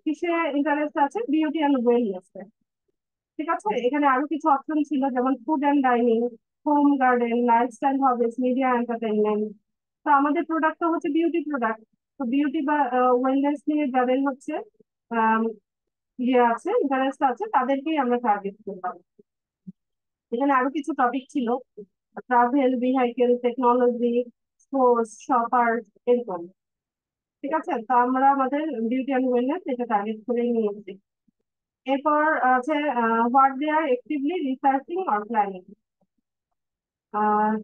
কিসে ইন্টারেস্ট আছে, বিউটি অ্যান্ড ওয়েলনেস। ঠিক আছে, এখানে আরো কিছু অপশন ছিল, যেমন food and dining, home garden, lifestyle, hobbies, media entertainment. তো আমাদের প্রোডাক্ট তো হচ্ছে বিউটি প্রোডাক্ট। তো বিউটি বা ওয়েলনেস নিয়ে যাদের হচ্ছে আহ ইয়ে আছে, ইন্টারেস্ট আছে, তাদেরকেই আমরা টার্গেট করলাম। এখানে আরো কিছু টপিক ছিল, travel, vehicle, technology, sports, shopper, এরকম। ঠিক আছে, তো আমরা আমাদের বিউটি অ্যান্ড ওয়েলনেস এটা টার্গেট করে নিয়েছি। এরপর আছে what they are actively researching or planning.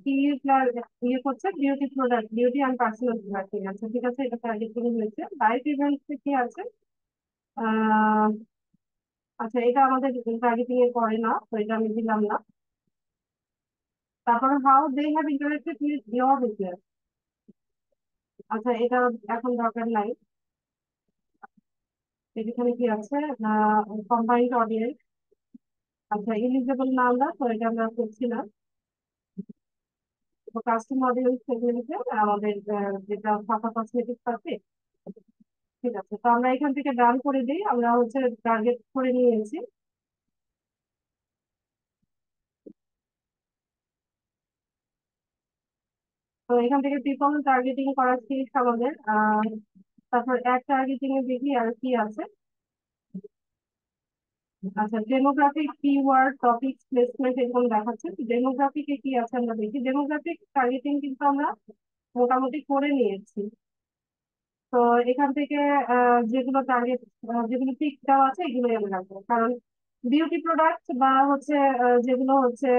কি ইয়ে করছে, beauty product, beauty and personal প্রোডাক্টিং আছে। ঠিক আছে, এটা টার্গেট করে হয়েছে। লাইফ ইভেন্টস কি আছে, আহ আচ্ছা, এটা আমাদের টার্গেটিং এ পড়ে না, তো এটা আমি দিলাম না। তারপরে how they have interacted with your business. আচ্ছা, এটা এখন দরকার নাই। এখানে কি আছে, কম্বাইন্ড অডিয়েন্স। আচ্ছা, এলিজিবল না আমরা, তো এটা আমরা করছি না। তো কাস্টম অডিয়েন্স সেগমেন্টে আমাদের যেটা ফাঁকা কসমেটিক্স আছে, ঠিক আছে, তো আমরা এখান থেকে ডান করে দিই, আমরা হচ্ছে টার্গেট করে নিয়েছি। তো এখান থেকে পিপল টার্গেটিং করা শেষ আমাদের। তারপর অ্যাড টার্গেটিং এ দেখি আর কি আছে। আচ্ছা, ডেমোগ্রাফিক কিওয়ার্ড টপিক প্লেসমেন্ট এরকম দেখাচ্ছে। ডেমোগ্রাফিকে কি আছে আমরা দেখি। ডেমোগ্রাফিক টার্গেটিং কিন্তু আমরা মোটামুটি করে নিয়েছি। তো এখান থেকে যেগুলো টার্গেট, যেগুলো টিক দেওয়া আছে এগুলোই আমি রাখবো, কারণ বিউটি প্রোডাক্ট বা হচ্ছে যেগুলো হচ্ছে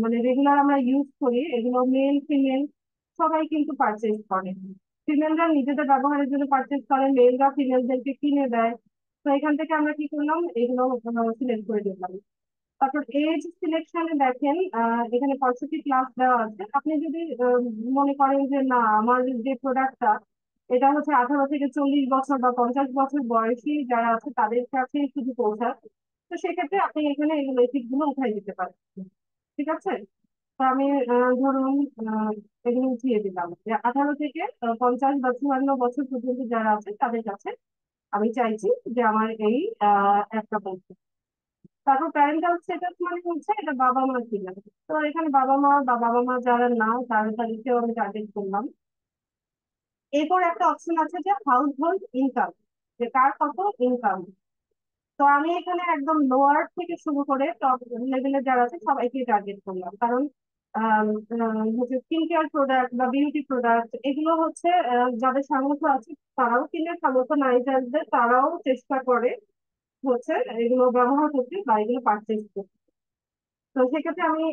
মানে রেগুলার আমরা ইউজ করি, এগুলো মেল ফিমেল সবাই কিন্তু পারচেজ করে। ফিমেলরা নিজেদের ব্যবহারের জন্য পারচেজ করে, মেলরা ফিমেলদেরকে কিনে দেয়। তো এখান থেকে আমরা কি করলাম, এগুলো সিলেক্ট করে দিলাম। তারপর এজ সিলেকশনে দেখেন, এখানে 65+ দেওয়া আছে। আপনি যদি মনে করেন যে না, আমার যে প্রোডাক্টটা এটা হচ্ছে 18 থেকে 40 বছর বা 50 বছর বয়সী যারা আছে তাদের কাছে শুধু পৌঁছায়, তো সেক্ষেত্রে আপনি এখানে এই বেসিক গুলো উঠাই দিতে পারেন। ঠিক আছে, তো আমি ধরুন আহ, এগুলো উঠিয়ে দিলাম যে 18 থেকে 50 বা 54 বছর পর্যন্ত যারা আছে তাদের কাছে আমি চাইছি যে আমার এই একটা পৌঁছে। তারপর প্যারেন্টাল স্ট্যাটাস মানে হচ্ছে এটা বাবা মা কিনা। তো এখানে বাবা মা বা বাবা মা যারা না তাদেরকেও আমি টার্গেট করলাম। এরপর একটা অপশন আছে যে হাউস হোল্ড ইনকাম, যে কার কত ইনকাম। তো আমি এখানে একদম লোয়ার থেকে শুরু করে টপ লেভেলে যারা আছে সবাইকে টার্গেট করলাম, কারণ হচ্ছে স্কিন কেয়ার প্রোডাক্ট বা বিউটি প্রোডাক্ট এগুলো হচ্ছে যাদের সামর্থ্য আছে তারাও কিনে, সামর্থ্য নাই যাদের তারাও চেষ্টা করে হচ্ছে এগুলো ব্যবহার করতে বা এগুলো পারচেজ করতে। তো সেক্ষেত্রে আমি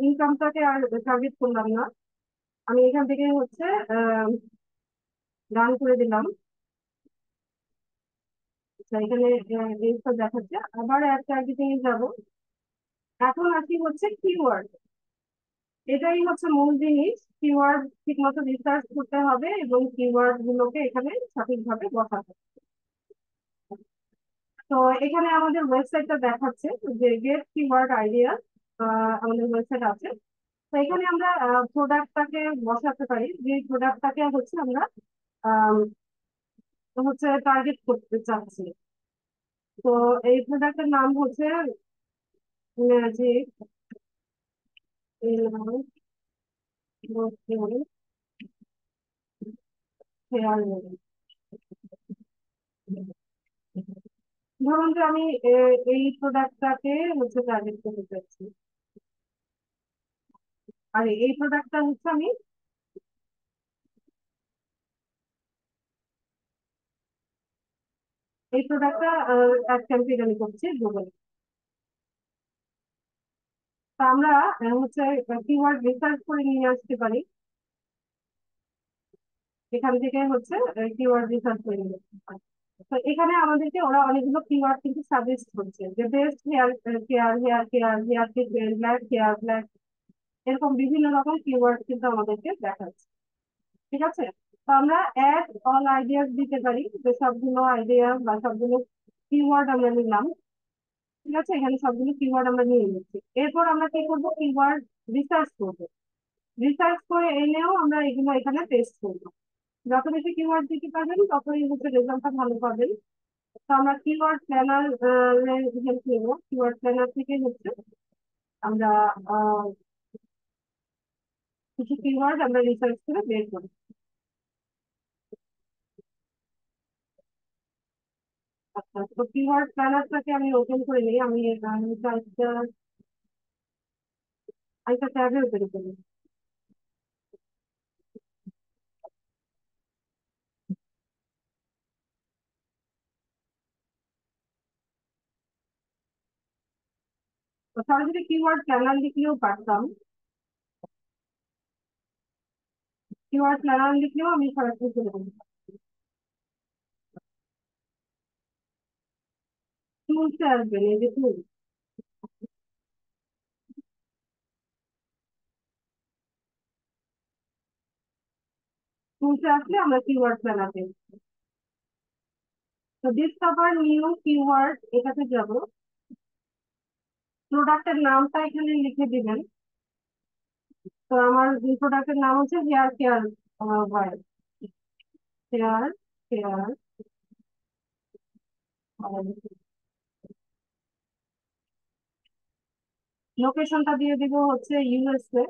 ইনকামটাকে আর টার্গেট করলাম না, আমি এখান থেকে হচ্ছে রান করে দিলাম। আচ্ছা, এখানে এইসব দেখাচ্ছে, আবার অ্যাড টার্গেটিং এ যাবো। এখন আসি হচ্ছে কিওয়ার্ড। এটাই হচ্ছে মূল জিনিস, কিওয়ার্ড ঠিক মতো রিসার্চ করতে হবে এবং কিওয়ার্ড গুলোকে এখানে সঠিকভাবে বসাতে হবে। তো এখানে আমাদের ওয়েবসাইটটা দেখাচ্ছে যে গেট কিওয়ার্ড আইডিয়া, আমাদের ওয়েবসাইট আছে। তো এখানে আমরা প্রোডাক্টটাকে বসাতে পারি, যে প্রোডাক্টটাকে হচ্ছে আমরা আহ, হচ্ছে টার্গেট করতে চাচ্ছি। তো এই প্রোডাক্টের নাম হচ্ছে ম্যাজিক হেয়ার। ধরুন যে আমি এই প্রোডাক্টটাকে হচ্ছে টার্গেট করতে চাচ্ছি, আর এই প্রোডাক্টটা হচ্ছে আমি এই প্রোডাক্টটা এক ক্যাম্পেইন আমি করছি গুগল। তো আমরা হচ্ছে কিওয়ার্ড রিসার্চ করে নিয়ে আসতে পারি, এখান থেকে হচ্ছে কিওয়ার্ড রিসার্চ করে নিয়ে আসতে পারি। তো এখানে আমাদেরকে ওরা অনেকগুলো কিওয়ার্ড কিন্তু সাজেস্ট করছে, যে best hair care, hair care, hair treatment, black hair, black, এরকম বিভিন্ন রকম কিওয়ার্ড কিন্তু আমাদেরকে দেখাচ্ছে। ঠিক আছে, তো আমরা অ্যাড অল আইডিয়াস দিতে পারি, যে সবগুলো আইডিয়া বা সবগুলো কিওয়ার্ড আমরা নিলাম। ঠিক আছে, এখানে সবগুলো কিওয়ার্ড আমরা নিয়ে নিচ্ছি। এরপর আমরা কি করবো, কিওয়ার্ড রিসার্চ করবো। রিসার্চ করে এনেও আমরা এগুলো এখানে টেস্ট করবো। যত বেশি কিওয়ার্ড দিতে পারবেন ততই হচ্ছে রেজাল্টটা ভালো পাবেন। তো আমরা কিওয়ার্ড প্ল্যানার হেল্প নেবো। কিওয়ার্ড প্ল্যানার থেকে হচ্ছে আমরা আহ, কিছু কিওয়ার্ড আমরা রিসার্চ করে বের করি। আচ্ছা, তো কিওয়ার্ড প্ল্যানারটাকে আমি ওপেন করে নিই। আমি আরেকটা ট্যাবে ওপেন করি। তো সরাসরি কিওয়ার্ড প্ল্যানার লিখলেও পারতাম, কিওয়ার্ড প্ল্যানার লিখলেও আমি সরাসরি চলে যেতে পারি। টুলসে আসবেন, এই যে টুল, টুলসে আসলে আমরা কিওয়ার্ড প্ল্যানার পেয়ে যাবো। তো ডিসকভার নিউ কিওয়ার্ড এটাতে যাব। প্রোডাক্টের নামটা এখানে লিখে দিবেন। তো আমার প্রোডাক্টের নাম হচ্ছে hair care oil, hair care লোকেশনটা দিয়ে দিব হচ্ছে ইউএসএ।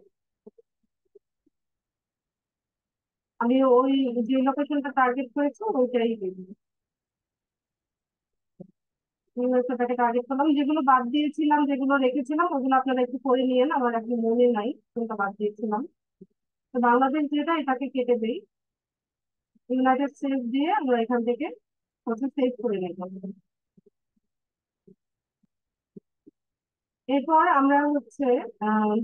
আমি ওই যে লোকেশনটা টার্গেট করেছি ওইটাই দিব। ইউএসএটাকে টার্গেট করলাম, যেগুলো বাদ দিয়েছিলাম যেগুলো রেখেছিলাম ওগুলো আপনারা একটু করে নিয়েন, আমার এখন মনে নাই কোনটা বাদ দিয়েছিলাম। তো বাংলাদেশ যেটা এটাকে কেটে দেই, ইউনাইটেড স্টেটস দিয়ে আমরা এখান থেকে হচ্ছে সেভ করে নেব। এরপর আমরা হচ্ছে আহ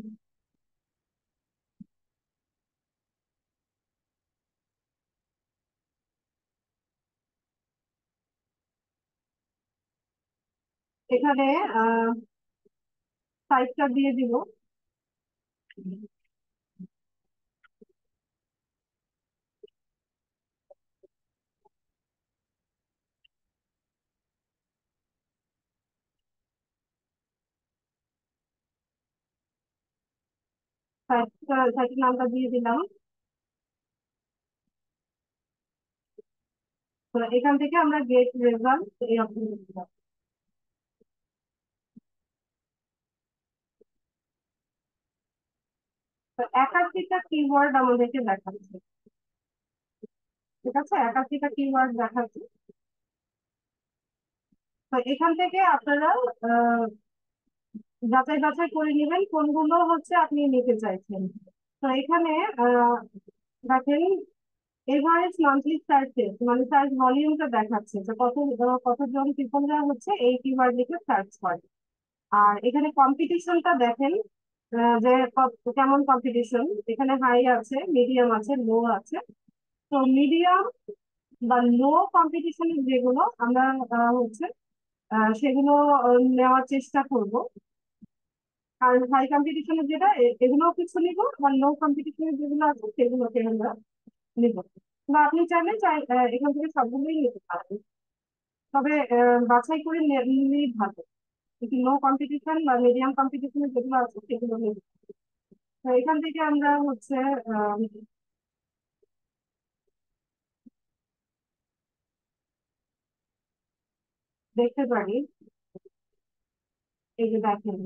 এখানে সাইটটা দিয়ে দিব। সাইটের নামটা দিয়ে দিলাম। তো এখান থেকে আমরা গেট রেজাল্ট এই অপশন দিলাম। তো একাধিকটা কিওয়ার্ড আমাদেরকে দেখাচ্ছে। ঠিক আছে, একাধিকটা কিওয়ার্ড দেখাচ্ছে। তো এখান থেকে আপনারা আহ যাচাই বাছাই করে নেবেন কোনগুলো হচ্ছে আপনি নিতে চাইছেন। তো এখানে আহ দেখেন এভারেজ মান্থলি সার্চেস মানে সার্চ ভলিউমটা দেখাচ্ছে যে কতজন পিপলরা হচ্ছে এই কিওয়ার্ড লিখে সার্চ করে। আর এখানে কম্পিটিশনটা দেখেন যে কেমন কম্পিটিশন। এখানে হাই আছে, মিডিয়াম আছে, লো আছে। তো মিডিয়াম বা লো কম্পিটিশনের যেগুলো আমরা হচ্ছে সেগুলো নেওয়ার চেষ্টা করব। আর হাই কম্পিটিশনের যেটা এগুলোও কিছু নিব, বা লো কম্পিটিশনের যেগুলো আছে সেগুলোকে আমরা নিব। বা আপনি চাইলে এখান থেকে সবগুলোই নিতে পারেন, তবে বাছাই করে নিলেই ভালো। কিন্তু লো কম্পিটিশন বা মিডিয়াম কম্পিটিশনের যেগুলো আছে সেগুলো নিব। তো এখান থেকে আমরা হচ্ছে আহ, দেখতে পারি। এই যে দেখেন,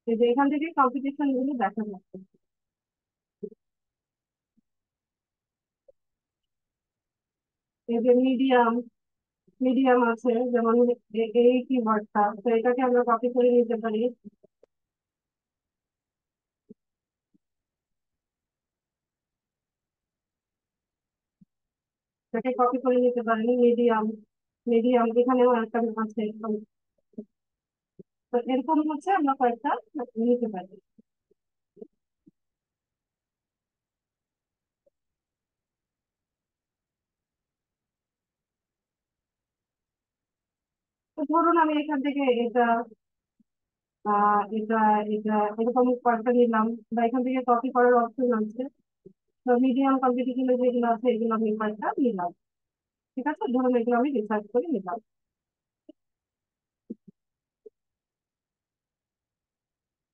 এই যে এখান থেকে কম্পিটিশন গুলো দেখা যাচ্ছে। এই যে মিডিয়াম, মিডিয়াম আছে যেমন এই কিওয়ার্ডটা, তো এটাকে আমরা কপি করে নিতে পারি। এটাকে কপি করে নিতে পারেন মিডিয়াম। মিডিয়াম এখানেও একটা আছে। তো এরকম হচ্ছে আমরা কয়েকটা নিতে পারি। তো ধরুন আমি এখান থেকে এটা এটা এটা এরকম কয়েকটা নিলাম, বা এখান থেকে কপি করার অপশন আছে। তো মিডিয়াম কম্পিটিশনে যেগুলো আছে এগুলো আমি কয়েকটা নিলাম। ঠিক আছে, ধরুন এগুলো আমি রিসার্চ করে নিলাম।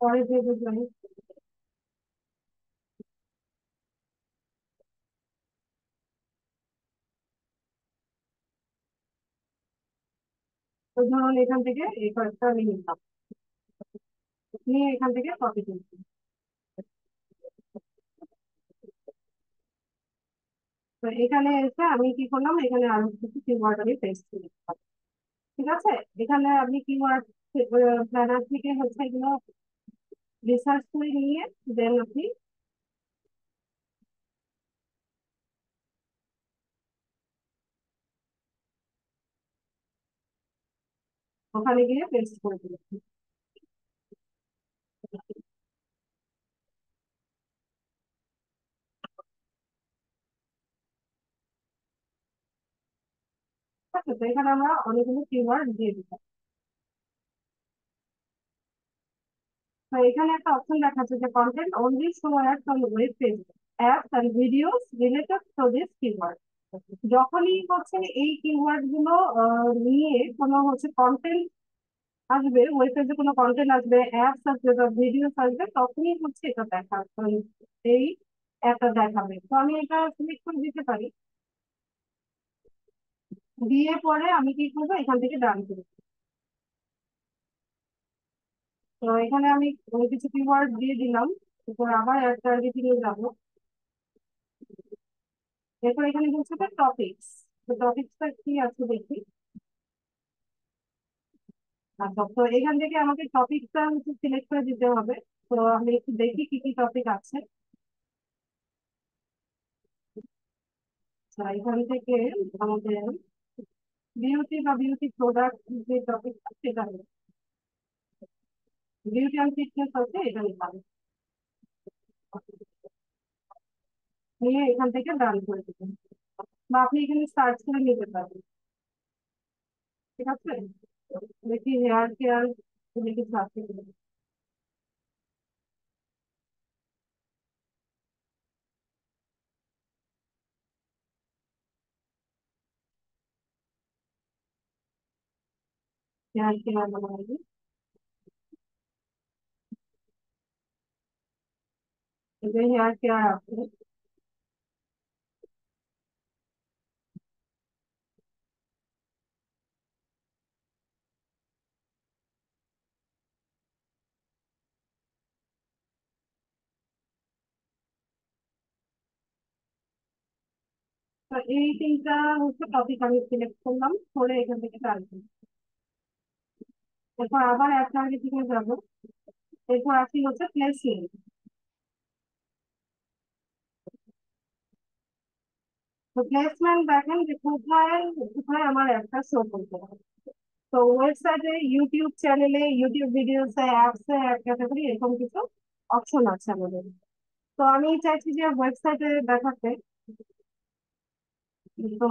পরে যে বুঝলাম, তো ধরুন এখান থেকে এই কয়েকটা আমি নিলাম, নিয়ে এখান থেকে কপি করছি। তো এখানে এসে আমি কি করলাম, এখানে আরো কিছু কিওয়ার্ড আমি পেস্ট করে দিলাম। ঠিক আছে, এখানে আপনি কিওয়ার্ড প্ল্যানার থেকে হচ্ছে এগুলো রিসার্চ করে নিয়ে দেন আপনি ওখানে গিয়ে পেস্ট করে দিবেন। ঠিক আছে, তো এখানে আমরা অনেকগুলো কিওয়ার্ড দিয়ে দিলাম। তো এখানে একটা অপশন দেখাচ্ছে যে content only show ad from web page apps and videos related to this keyword. যখনই হচ্ছে এই কিওয়ার্ড গুলো নিয়ে কোনো হচ্ছে কন্টেন্ট আসবে, ওয়েবসাইটে কোনো কন্টেন্ট আসবে, অ্যাপস আসবে বা ভিডিওস আসবে, তখনই হচ্ছে এটা দেখা এই অ্যাপটা দেখাবে। তো আমি এটা সিলেক্ট করে দিতে পারি, দিয়ে পরে আমি কি করবো, এখান থেকে ডান করবো। তো এখানে আমি কিছু কিওয়ার্ড দিয়ে দিলাম, এরপর আবার অ্যাড টার্গেটিং এ যাবো। এরপর এখানে বলছে টপিকস। তো টপিকসটা কি আছে দেখি। আচ্ছা, তো এখান থেকে আমাকে টপিকটা হচ্ছে সিলেক্ট করে দিতে হবে। তো আমি একটু দেখি কি কি টপিক আছে। আচ্ছা, এখান থেকে আমাদের বিউটি বা বিউটি প্রোডাক্ট যে টপিক সেটা হলো বিউটি অ্যান্ড ফিটনেস হচ্ছে, এটা নিলাম, নিয়ে এখান থেকে ডান করে দিবেন, বা আপনি এখানে সার্চ করে নিতে পারেন। ঠিক আছে, দেখি হেয়ার কেয়ার কিছু আছে কিনা। হেয়ার কেয়ার মানে যে হেয়ার কেয়ার আছে। তো এই তিনটা হচ্ছে টপিক আমি সিলেক্ট করলাম, করে এখান থেকে টানবো। এরপর আবার এক টার্গেটিং এ যাবো। এরপর আসি হচ্ছে প্লেসিং। তো প্লেসমেন্ট দেখেন যে কোথায় কোথায় আমার একটা শো করতে হবে। তো ওয়েবসাইটে, ইউটিউব চ্যানেলে, ইউটিউব ভিডিওসে, অ্যাপসে, অ্যাড ক্যাটাগরি, এরকম কিছু অপশন আছে আমাদের। তো আমি চাইছি যে ওয়েবসাইটে দেখাতে। তো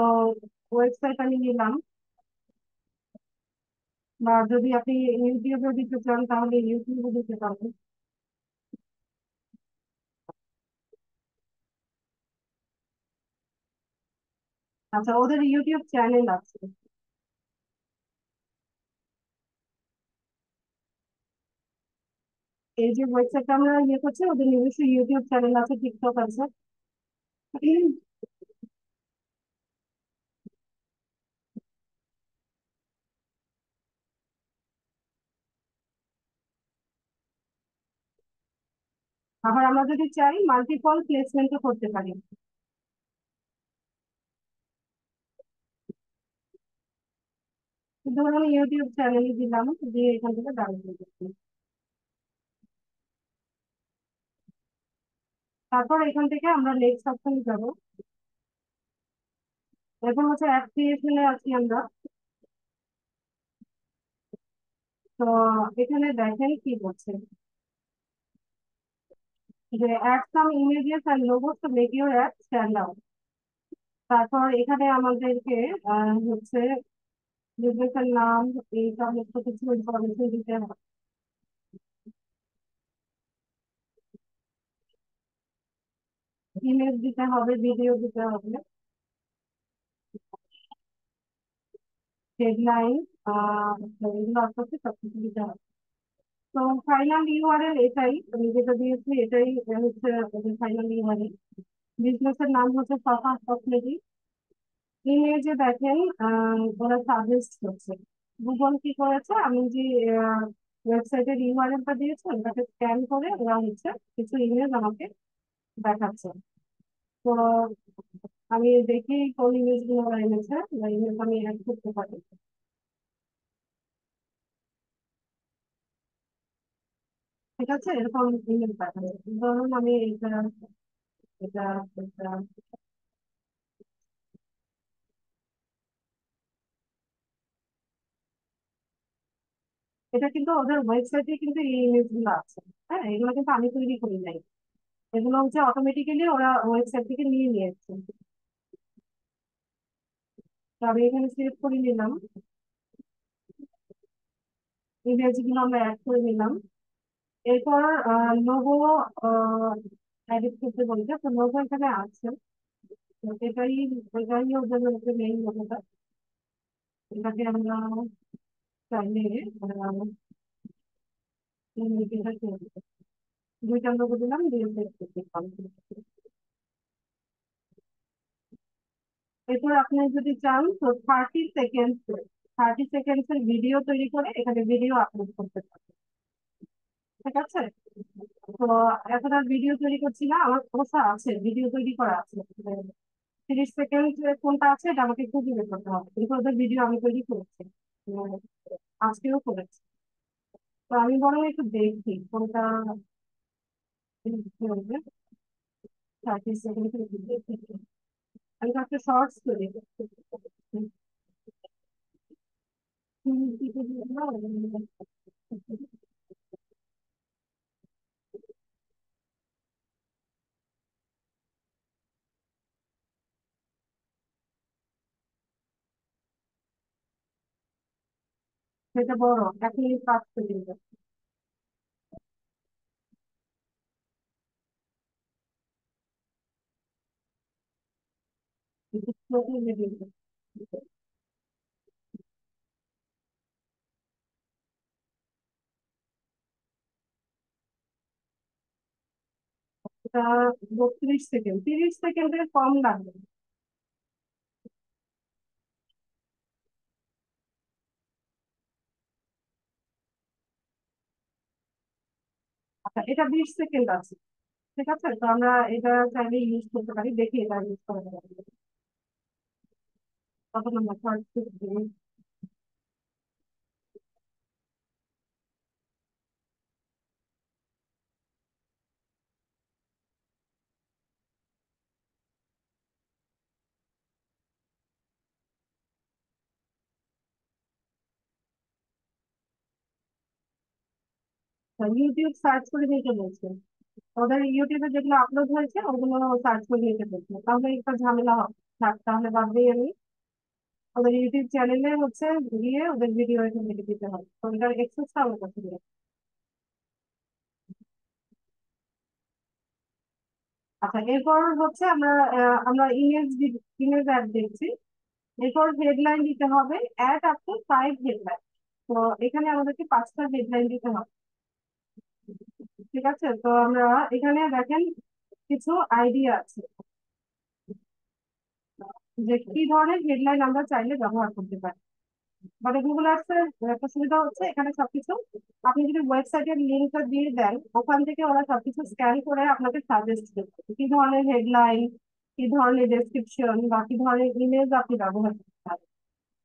ওয়েবসাইট আমি নিলাম, বা যদি আপনি ইউটিউবে দিতে চান তাহলে ইউটিউবে দিতে পারবেন। আচ্ছা, ওদের ইউটিউব চ্যানেল আছে। এই যে ওয়েবসাইটটা আমরা ইয়ে করছি, ওদের নিজস্ব ইউটিউব চ্যানেল আছে, টিকটক আছে। আবার আমরা যদি চাই মাল্টিপল প্লেসমেন্টও করতে পারি। ধরুন ইউটিউব চ্যানেলে দিলাম, দিয়ে এখান থেকে ডাউনলোড করছি। তারপর এখান থেকে আমরা নেক্সট অপশনে যাব। এখন হচ্ছে অ্যাড ক্রিয়েশনে আছি আমরা। তো এখানে দেখেন কি বলছে, যে add some images and logos to make your app stand out। তারপর এখানে আমাদেরকে হচ্ছে বিজনেসের নাম, এই সমস্ত কিছু ইনফরমেশন দিতে হবে। ইমেজ দিতে হবে, ভিডিও দিতে হবে, হেডলাইন, এগুলো আস্তে আস্তে সবকিছু দিতে হবে। তো ফাইনাল ইউআরএল এটাই, আমি যেটা দিয়েছি এটাই হচ্ছে ফাইনাল ইউআরএল। বিজনেসের নাম হচ্ছে সাফা কসমেটিক। ইমেজে দেখেন ওরা সাজেস্ট করছে, গুগল কি করেছে, আমি যে ওয়েবসাইটের ইউআরএলটা দিয়েছি ওটাকে স্ক্যান করে ওরা হচ্ছে কিছু ইমেজ আমাকে দেখাচ্ছে। তো আমি দেখি কোন ইমেজ গুলো ওরা এনেছে, ইমেজ আমি অ্যাড করতে পারি। ঠিক আছে, এরকম ইমেজ দেখাচ্ছে। ধরুন আমি এটা এটা এটা এটা কিন্তু ওদের ওয়েবসাইটে কিন্তু এই ইমেজ গুলো আছে। হ্যাঁ, এগুলো কিন্তু আমি তৈরি করি নাই, এগুলো হচ্ছে অটোমেটিক্যালি ওরা ওয়েবসাইট থেকে নিয়ে নিয়েছে। তো আমি এখানে সিলেক্ট করে নিলাম, ইমেজ গুলো আমরা অ্যাড করে নিলাম। এরপর লোগো এডিট করতে বলছে, তো লোগো এখানে আছে। তো এটাই ওদের মেইন লোগোটা, এটাকে আমরা চাইলে আহ, এই মিটিংটা ছেড়ে দিতে। দুইটা লোক দিলাম, দিয়ে দেখতে পাবেন। এরপর আপনি যদি চান তো 30 সেকেন্ডস এর ভিডিও তৈরি করে এখানে ভিডিও আপলোড করতে পারেন। ঠিক আছে? তো এখন আর ভিডিও তৈরি করছি না, আমার অবশ্য আছে, ভিডিও তৈরি করা আছে। 30 সেকেন্ড কোনটা আছে এটা আমাকে খুঁজে বের করতে হবে, কিন্তু ওদের ভিডিও আমি তৈরি করেছি, উম, আজকেও করেছি। তো আমি বরং একটু দেখি কোনটা হবে। 30 সেকেন্ড আমি তো একটা শর্টস তৈরি করছি। সেটা বড়, 1 মিনিট 5 সেকেন্ড। এটা 32 সেকেন্ড, 30 সেকেন্ডের কম লাগবে। আচ্ছা, এটা 20 সেকেন্ড আছে। ঠিক আছে, তো আমরা এটা চাইলে ইউজ করতে পারি, দেখি এটা ইউজ করা যাবে কত নম্বর ফার্স্ট। ইউটিউব সার্চ করে নিতে বলছে, ওদের ইউটিউবে যেগুলো আপলোড হয়েছে ওগুলো সার্চ করে নিতে বলছে, তাহলে একটা ঝামেলা হবে। থাক, তাহলে বাদ দিয়ে আমি ওদের ইউটিউব চ্যানেলে গিয়ে ওদের ভিডিও এখান থেকে দিতে হবে, তো এটার এক্সেসটা আমার কাছে নেই। আচ্ছা, এরপর আমরা ইমেজ অ্যাড দেখছি। এরপর হেডলাইন দিতে হবে, অ্যাড আপ টু 5 হেডলাইন। তো এখানে আমাদেরকে 5টা হেডলাইন দিতে হবে। ঠিক আছে, তো আমরা এখানে দেখেন কিছু আইডিয়া আছে যে কি ধরনের হেডলাইন আমরা চাইলে ব্যবহার করতে পারি। মানে গুগল আর্টস এর একটা সুবিধা হচ্ছে এখানে সবকিছু আপনি যদি ওয়েবসাইটের লিঙ্কটা দিয়ে দেন, ওখান থেকে ওরা সবকিছু স্ক্যান করে আপনাকে সাজেস্ট করবে কি ধরনের হেডলাইন, কি ধরনের ডেসক্রিপশন বা কি ধরনের ইমেজ আপনি ব্যবহার করতে পারেন।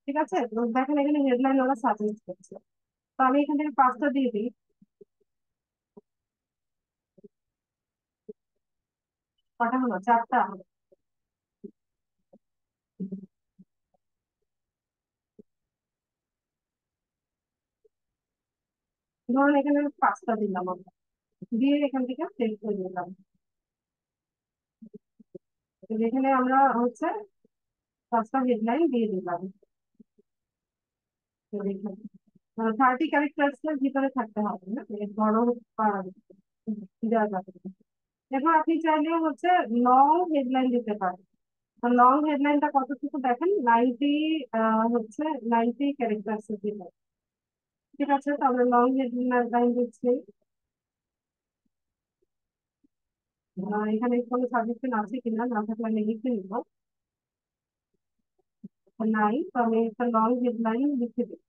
ঠিক আছে, তো দেখেন এখানে হেডলাইন ওরা সাজেস্ট করছে। তো আমি এখান থেকে 5টা দিয়ে দিই। কটা হলো? 4টা। ধরুন এখানে আমি 5টা দিলাম, আমরা দিয়ে এখান থেকে সেভ করে দিলাম। তো এখানে আমরা 5টা হেডলাইন দিয়ে দিলাম। তো দেখুন 30 ক্যারেক্টার্স এর ভিতরে থাকতে হবে, না এর বড় করা দেওয়া যাবে না। এরপর আপনি চাইলে লং হেডলাইন দিতে পারেন। লং হেডলাইনটা কতটুকু দেখেন, 90 ক্যারেক্টার্স এর ভিতরে। ঠিক আছে, তাহলে লং হেডলাইন দিচ্ছি। এখানে কোনো সাজেশন আছে কিনা, না থাকলে আমি লিখে নিব। নাই, তো আমি একটা লং হেডলাইন লিখে দিই।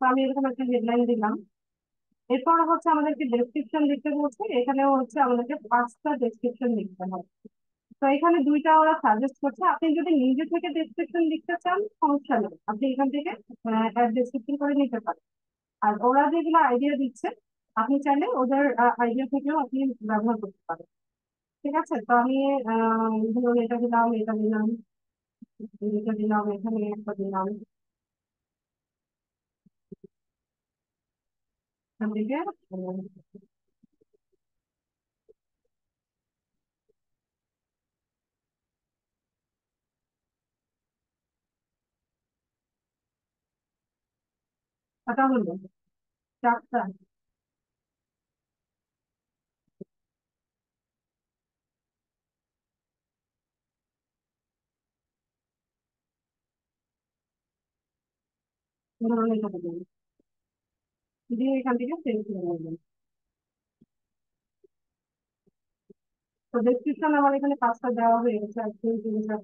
তো আমি এরকম একটা হেডলাইন দিলাম। এরপর আমাদেরকে ডেসক্রিপশন লিখতে বলছে, এখানেও আমাদেরকে 5টা ডেসক্রিপশন লিখতে হবে। তো এখানে দুইটা ওরা সাজেস্ট করছে, আপনি যদি নিজে থেকে ডেসক্রিপশন লিখতে চান সমস্যা নেই, আপনি এখান থেকে ডেসক্রিপশন করে নিতে পারেন। আর ওরা যেগুলো আইডিয়া দিচ্ছে আপনি চাইলে ওদের আইডিয়া থেকেও আপনি ব্যবহার করতে পারেন। ঠিক আছে, তো আমি ধরুন এটা দিলাম, এটা দিলাম, এটা দিলাম, এখানে একটা দিলাম, এখান থেকে কটা হলো? চারটা। ধরুন এটা দিলাম, দিয়ে এখান থেকে সেভ করে নেবেন। তো ডেসক্রিপশন আমার এখানে পাঁচটা দেওয়া হয়ে গেছে, এক দুই তিন চার।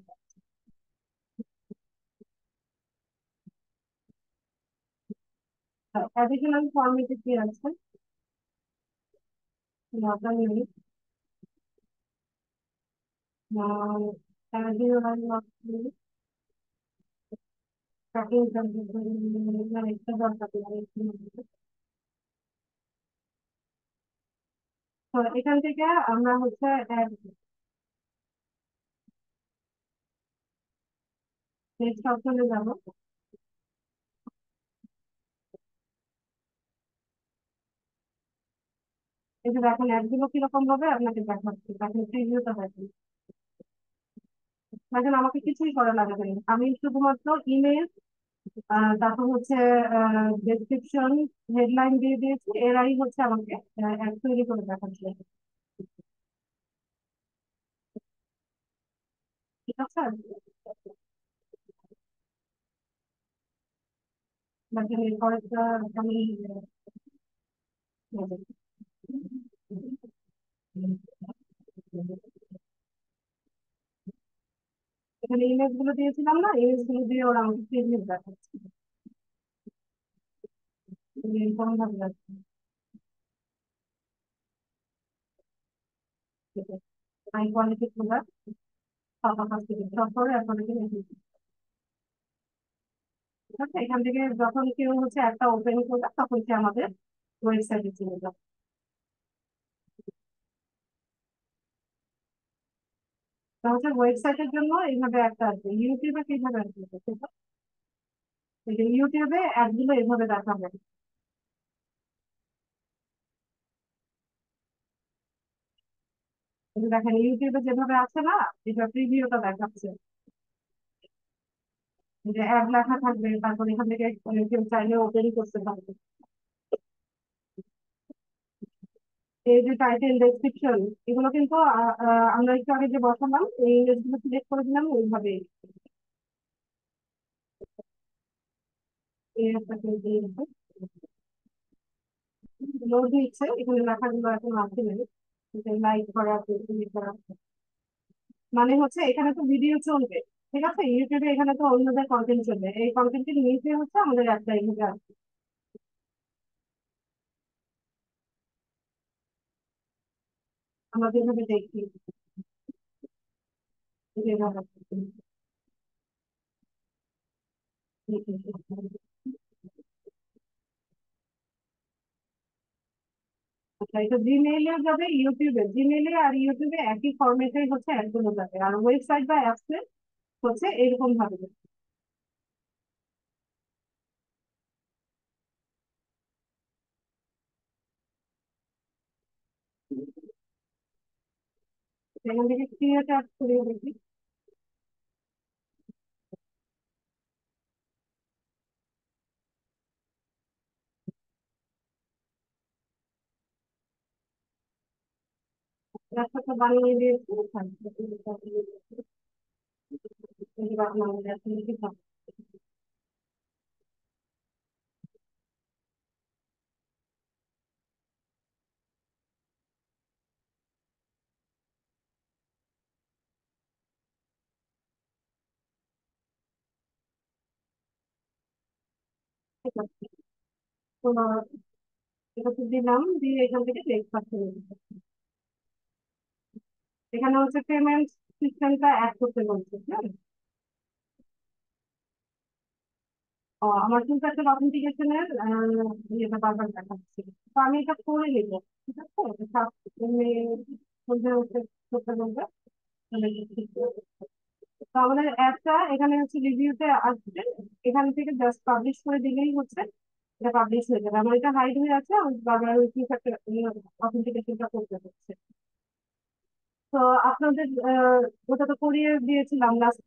অ্যাডিশনাল ফর্মেটে কি আছে? নটা মিনিট। অ্যাডিশনাল একটা দরকার। তো এখান থেকে আমরা হচ্ছে নেক্সট অপশনে যাবো। এই যে দেখেন অ্যাডগুলো কিরকম ভাবে আপনাকে দেখাচ্ছে, দেখেন প্রিভিউটা দেখেন। দেখেন আমাকে কিছুই করা লাগবে না, আমি শুধুমাত্র ইমেল, তারপর হচ্ছে ডেসক্রিপশন, হেডলাইন দিয়ে দিয়েছি, এরাই হচ্ছে আমাকে অ্যাড তৈরি করে দেখাচ্ছে। ঠিক আছে, দেখেন এরপরেরটা আমি এখানে ইমেজ গুলো দিয়েছিলাম না, ইমেজ গুলো দিয়ে ওরা আমাকে প্রিভিউ দেখাচ্ছে। এরকম ভাবে যাচ্ছে। হাই কোয়ালিটি প্রোডাক্ট, সবার কাছ থেকে সব করে এখন ঠিক আছে, এখান থেকে যখন কেউ হচ্ছে একটা ওপেন করবে তখন সে আমাদের ওয়েবসাইটে চলে যাবে। তো হচ্ছে ওয়েবসাইটের জন্য এইভাবে একটা আসবে, ইউটিউবে কিভাবে আসবে সেটা, এই যে ইউটিউবে অ্যাড গুলো এইভাবে দেখাবে। এই যে দেখেন ইউটিউবে যেভাবে আছে না, এটা প্রিভিউটা দেখাচ্ছে। এই যে অ্যাড লেখা থাকবে, তারপর এখান থেকে কেউ চাইলে ওপেন করতে পারবে। এই যে টাইটেল, ডেসক্রিপশন, এগুলো কিন্তু আমরা একটু আগে যে বসালাম এই ইমেজগুলো সিলেক্ট করে দিলাম ওইভাবে। এই একটা লোড দিচ্ছে, এখানে লেখাগুলো এখন আসে নাই, লাইক করা, ক্লিক করা, মানে হচ্ছে এখানে তো ভিডিও চলবে। ঠিক আছে, ইউটিউবে এখানে তো অন্যদের কন্টেন্ট চলবে, এই কন্টেন্টের নিচে হচ্ছে আমাদের একটা এইভাবে আসবে। আমরা যেভাবে দেখি যেভাবে। আচ্ছা, এটা জিমেইলে যাবে, ইউটিউবে, জিমেইলে আর ইউটিউবে একই ফরম্যাটেই হচ্ছে অ্যাডগুলো যাবে, আর ওয়েবসাইট বা অ্যাপসে হচ্ছে এরকম ভাবে যাবে। এখান থেকে ক্রিয়েট অ্যাড করে দেখি। রাস্তাটা বানিয়ে দিয়েছি, এবার আমাদের আসলে কি হবে? ঠিক আছে, তো এটা তো দিলাম, দিয়ে এখান থেকে নেক্সট পাচ্ছি। এখানে হচ্ছে পেমেন্ট সিস্টেমটা অ্যাড করতে বলছে, হ্যাঁ। আমার কিন্তু একটা অথেন্টিকেশনের ইয়েটা বারবার দেখাচ্ছে, তো আমি এটা করে নিবো। ঠিক আছে, এটা করতে বলবে, তাহলে ঠিক করে দেবে। তো আমাদের অ্যাপটা এখানে হচ্ছে রিভিউতে আসবে, এখান থেকে জাস্ট পাবলিশ করে দিলেই হচ্ছে এটা পাবলিশ হয়ে যাবে। আমার এটা হাইড হয়ে আছে, আমি বারবার ওই অথেন্টিকেশনটা করতে হচ্ছে। তো আপনাদের ওটা তো করিয়ে দিয়েছিলাম লাস্ট